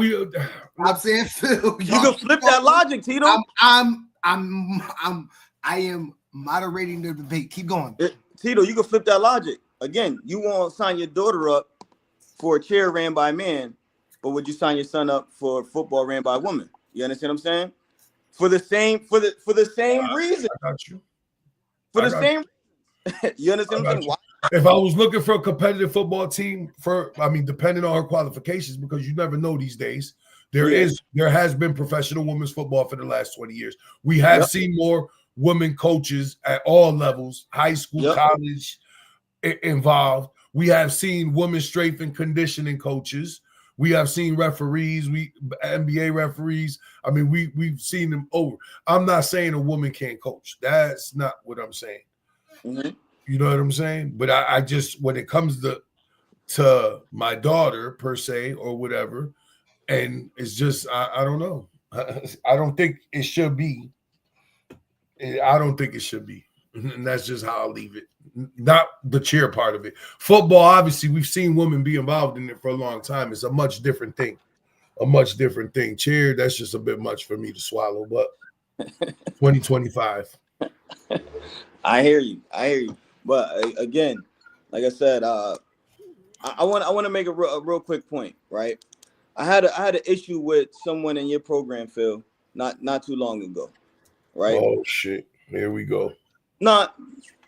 I'm saying, Phil, you can flip that logic, Tito. I am moderating the debate. Keep going, Tito. You can flip that logic. Again, you won't sign your daughter up for a chair ran by a man, but would you sign your son up for football ran by a woman? You understand what I'm saying? For the same reason. I got you. For the same reason. You understand what I'm saying? Why? If I was looking for a competitive football team, depending on her qualifications, because you never know these days, there has been professional women's football for the last 20 years. We have seen more women coaches at all levels, high school, college, involved. We have seen women's strength and conditioning coaches. We have seen referees, NBA referees. I mean, we've seen them over. I'm not saying a woman can't coach. That's not what I'm saying. Mm-hmm. You know what I'm saying? But I just, when it comes to my daughter per se or whatever, And it's just I don't know. I don't think it should be. I don't think it should be. And that's just how I'll leave it. Not the cheer part of it. Football, obviously, we've seen women be involved in it for a long time. It's a much different thing. A much different thing. Cheer, that's just a bit much for me to swallow. But 2025. I hear you. But again, like I said, I want to make a real quick point, right? I had an issue with someone in your program, Phil, not too long ago, right? Oh shit! Here we go. Not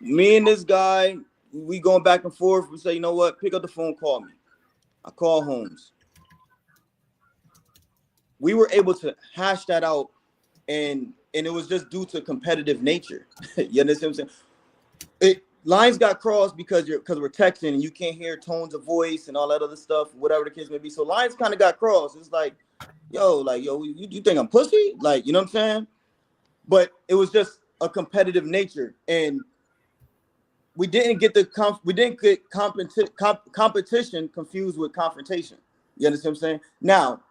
me and this guy. We going back and forth. We say, you know what? Pick up the phone, call me. I call Holmes. We were able to hash that out, and it was just due to competitive nature. You understand what I'm saying? Lines got crossed because we're texting and you can't hear tones of voice and all that other stuff, whatever the case may be. So lines kind of got crossed. It's like, yo, you think I'm pussy? Like, you know what I'm saying? But it was just a competitive nature, and we didn't get competition confused with confrontation. You understand what I'm saying? Now,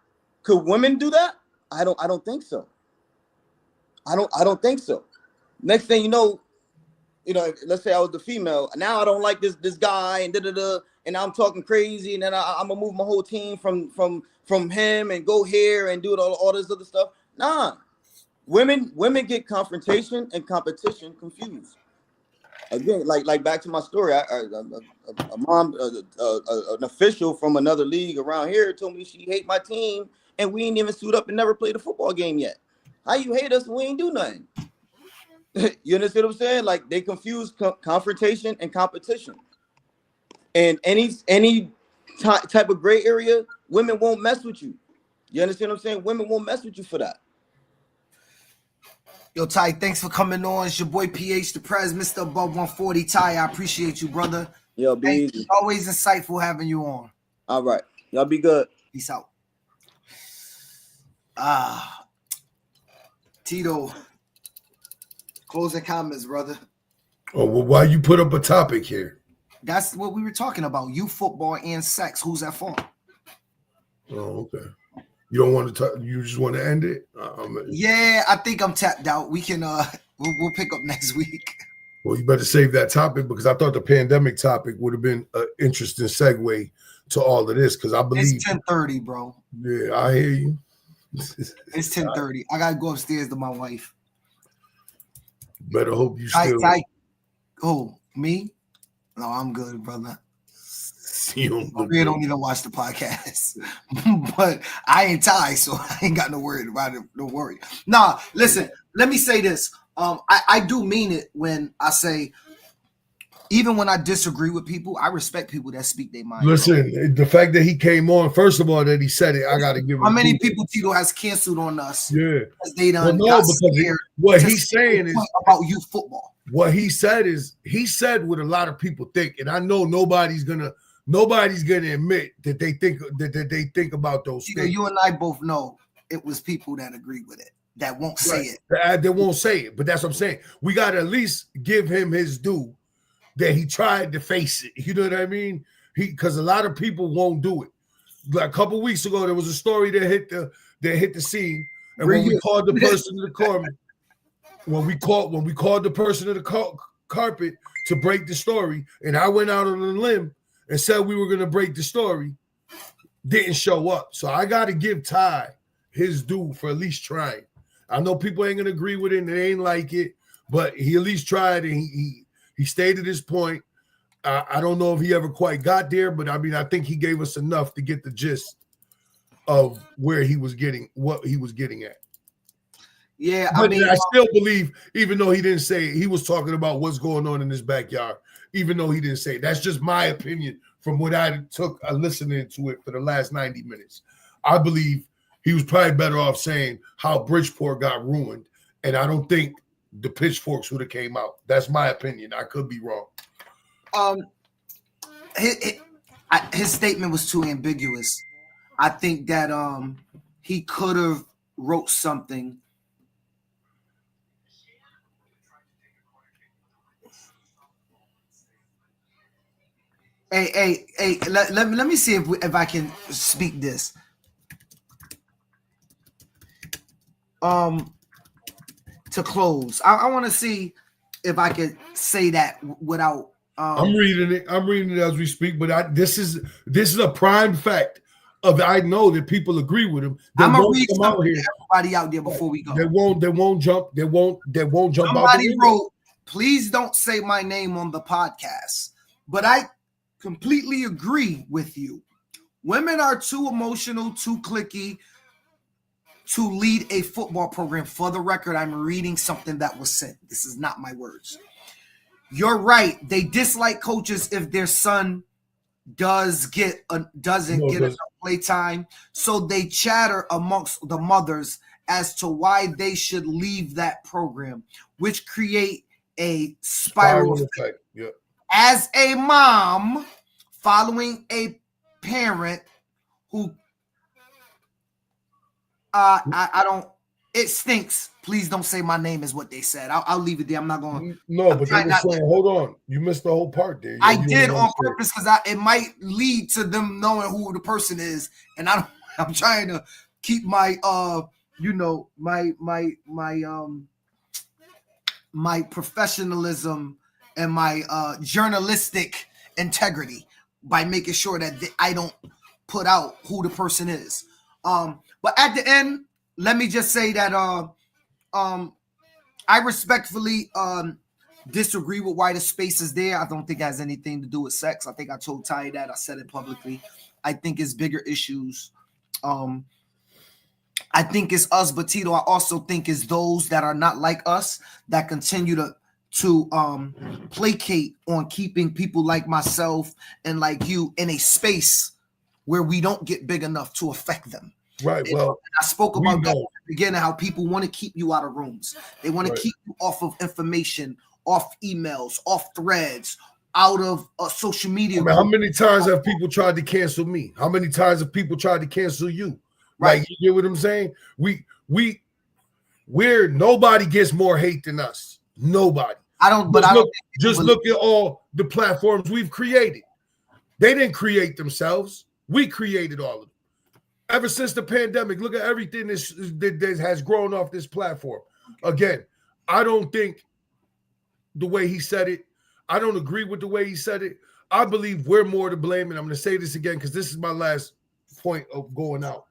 could women do that? I don't think so. I don't think so. Next thing you know, let's say I was the female. Now I don't like this guy and and I'm talking crazy, and then I'm gonna move my whole team from him and go here and do all this other stuff. Nah, women get confrontation and competition confused. Again, like back to my story, a mom, an official from another league around here told me she hate my team, and we ain't even suit up and never played a football game yet. How you hate us and we ain't do nothing? You understand what I'm saying? Like, they confuse confrontation and competition. And any type of gray area, women won't mess with you. You understand what I'm saying? Women won't mess with you for that. Yo, Ty, thanks for coming on. It's your boy PH the Prez, Mr. Above 140. Ty, I appreciate you, brother. Yo, be easy. Always insightful having you on. All right. Y'all be good. Peace out. Tito, closing comments, brother. Oh, well, why you put up a topic here? That's what we were talking about. Youth football and sex. Who's at fault? Oh, okay. You don't want to talk. You just want to end it? Yeah, I think I'm tapped out. We can we'll pick up next week. Well, you better save that topic, because I thought the pandemic topic would have been an interesting segue to all of this, because I believe it's 10:30, bro. Yeah, I hear you. It's 10:30. I gotta go upstairs to my wife. Better hope you still. Oh, me? No, I'm good, brother. You don't even watch the podcast. But I ain't Ty, so I ain't got no worry about it. Don't worry. Nah, listen, let me say this. I do mean it when I say, even when I disagree with people, I respect people that speak their mind. Listen, the fact that he came on, first of all, that he said it, I got to give him. How many people Tito has canceled on us? Yeah. Because they done what he's saying is about youth football. What he said is, he said what a lot of people think, and I know nobody's gonna admit that they think about those things. You and I both know it was people that agree with it, that won't say it. They won't say it, but that's what I'm saying. We got to at least give him his due that he tried to face it. You know what I mean? Because a lot of people won't do it. Like a couple weeks ago, there was a story that hit the scene, and when we called the person to the carpet, when we called the person to the carpet to break the story, and I went out on a limb and said we were going to break the story, didn't show up. So I got to give Ty his due for at least trying. I know people ain't going to agree with it and they ain't like it, but he at least tried, and he stated his point. I don't know if he ever quite got there, but I mean, I think he gave us enough to get the gist of what he was getting at. Yeah, but I still believe, even though he didn't say it, he was talking about what's going on in his backyard, even though he didn't say it. That's just my opinion from what I took listening to it for the last 90 minutes. I believe he was probably better off saying how Bridgeport got ruined, and I don't think the pitchforks would have came out. That's my opinion. I could be wrong. His statement was too ambiguous. I think that he could have wrote something. Hey, let me see if I can speak this. to close. I want to see if I could say that without. I'm reading it. I'm reading it as we speak. But this is a prime fact of I know that people agree with him. They I'm gonna won't read come out something here. to everybody out there before we go. They won't jump. They won't jump. Somebody out wrote, "Please don't say my name on the podcast," but I completely agree with you. Women are too emotional, too cliquey to lead a football program. For the record, I'm reading something that was said. This is not my words. You're right. They dislike coaches if their son doesn't get enough play time, so they chatter amongst the mothers as to why they should leave that program, which create a spiral effect. Yeah. As a mom following a parent who I don't, it stinks. Please don't say my name is what they said. I'll leave it there. I'm not going. No, but they were saying, hold on, you missed the whole part there. I did on purpose because it might lead to them knowing who the person is, and I'm trying to keep my my professionalism and my journalistic integrity by making sure that I don't put out who the person is. But at the end, let me just say that I respectfully disagree with why the space is there. I don't think it has anything to do with sex. I think I told Ty that. I said it publicly. I think it's bigger issues. I think it's us, but Tito, I also think it's those that are not like us that continue to placate on keeping people like myself and like you in a space where we don't get big enough to affect them. Right. Well, I spoke about that at the beginning, how people want to keep you out of rooms. They want to keep you off of information, off emails, off threads, out of social media. I mean, how many times have people tried to cancel me? How many times have people tried to cancel you? Right. Like, you get what I'm saying? We're nobody gets more hate than us. Nobody. Just look at all the platforms we've created. They didn't create themselves. We created all of them. Ever since the pandemic, look at everything that has grown off this platform. Again, I don't think the way he said it, I don't agree with the way he said it. I believe we're more to blame, and I'm going to say this again because this is my last point of going out.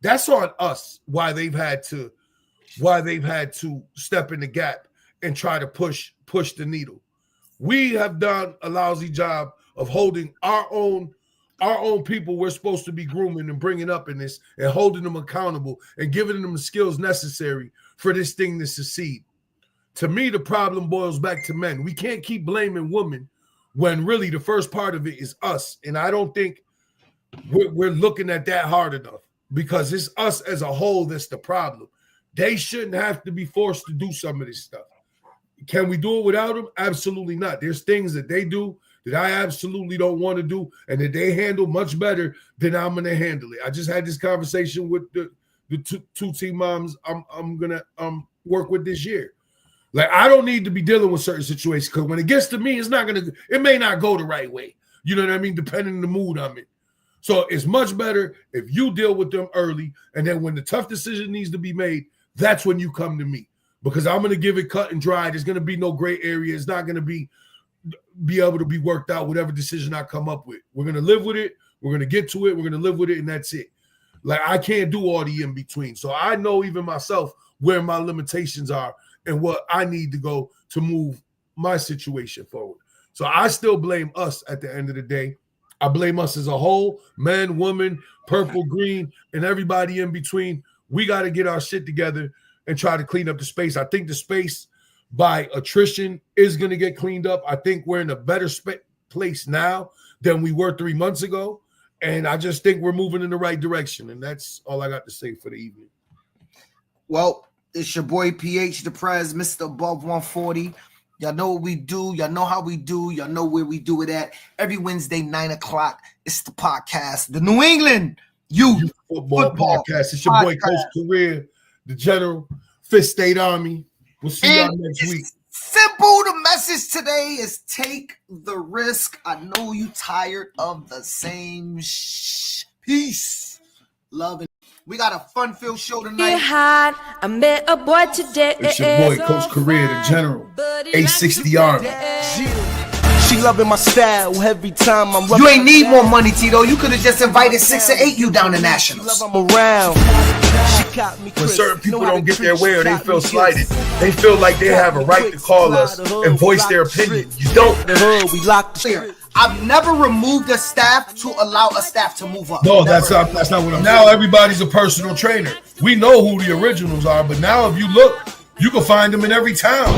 That's on us why they've had to step in the gap and try to push the needle. We have done a lousy job of holding our own people we're supposed to be grooming and bringing up in this and holding them accountable and giving them the skills necessary for this thing to succeed. To me, the problem boils back to men. We can't keep blaming women when really the first part of it is us. And I don't think we're looking at that hard enough because it's us as a whole that's the problem. They shouldn't have to be forced to do some of this stuff. Can we do it without them? Absolutely not. There's things that they do that I absolutely don't want to do and that they handle much better than I'm going to handle it. I just had this conversation with the two team moms I'm going to work with this year. Like, I don't need to be dealing with certain situations because when it gets to me, it may not go the right way. You know what I mean? Depending on the mood I'm in. So it's much better if you deal with them early, and then when the tough decision needs to be made, that's when you come to me because I'm going to give it cut and dry. There's going to be no gray area. It's not going to be able to be worked out, whatever decision I come up with. We're going to live with it. We're going to get to it. We're going to live with it, and that's it. Like, I can't do all the in between. So I know even myself where my limitations are and what I need to go to move my situation forward. So I still blame us at the end of the day. I blame us as a whole, men, women, purple, green, and everybody in between. We got to get our shit together and try to clean up the space. I think the space by attrition is going to get cleaned up. I think we're in a better place now than we were 3 months ago. And I just think we're moving in the right direction. And that's all I got to say for the evening. Well, it's your boy PH, the Prez, Mr. Above 140. Y'all know what we do. Y'all know how we do. Y'all know where we do it at. Every Wednesday, 9 o'clock. It's the podcast, the New England Youth Football Podcast. It's your boy, Coach Career, the General, Fifth State Army. We'll see y'all next week. Simple. The message today is take the risk. I know you tired of the same peace, love, and We got a fun-filled show Get tonight. hot. I met a boy today. It's your boy, Coach Career, the General, 860 Army. She loving my style every time I'm You ain't need more money, Tito. You could have just invited 6 or 8 you down to nationals. I'm around. She got me When certain people don't get their way or they feel slighted, they feel like they have a right to call us and voice their opinion. You don't. The hood, we locked the Clear. street. I've never removed a staff to allow a staff to move up. No, Never. that's not what I'm saying. Now everybody's a personal trainer. We know who the originals are, but now if you look, you can find them in every town.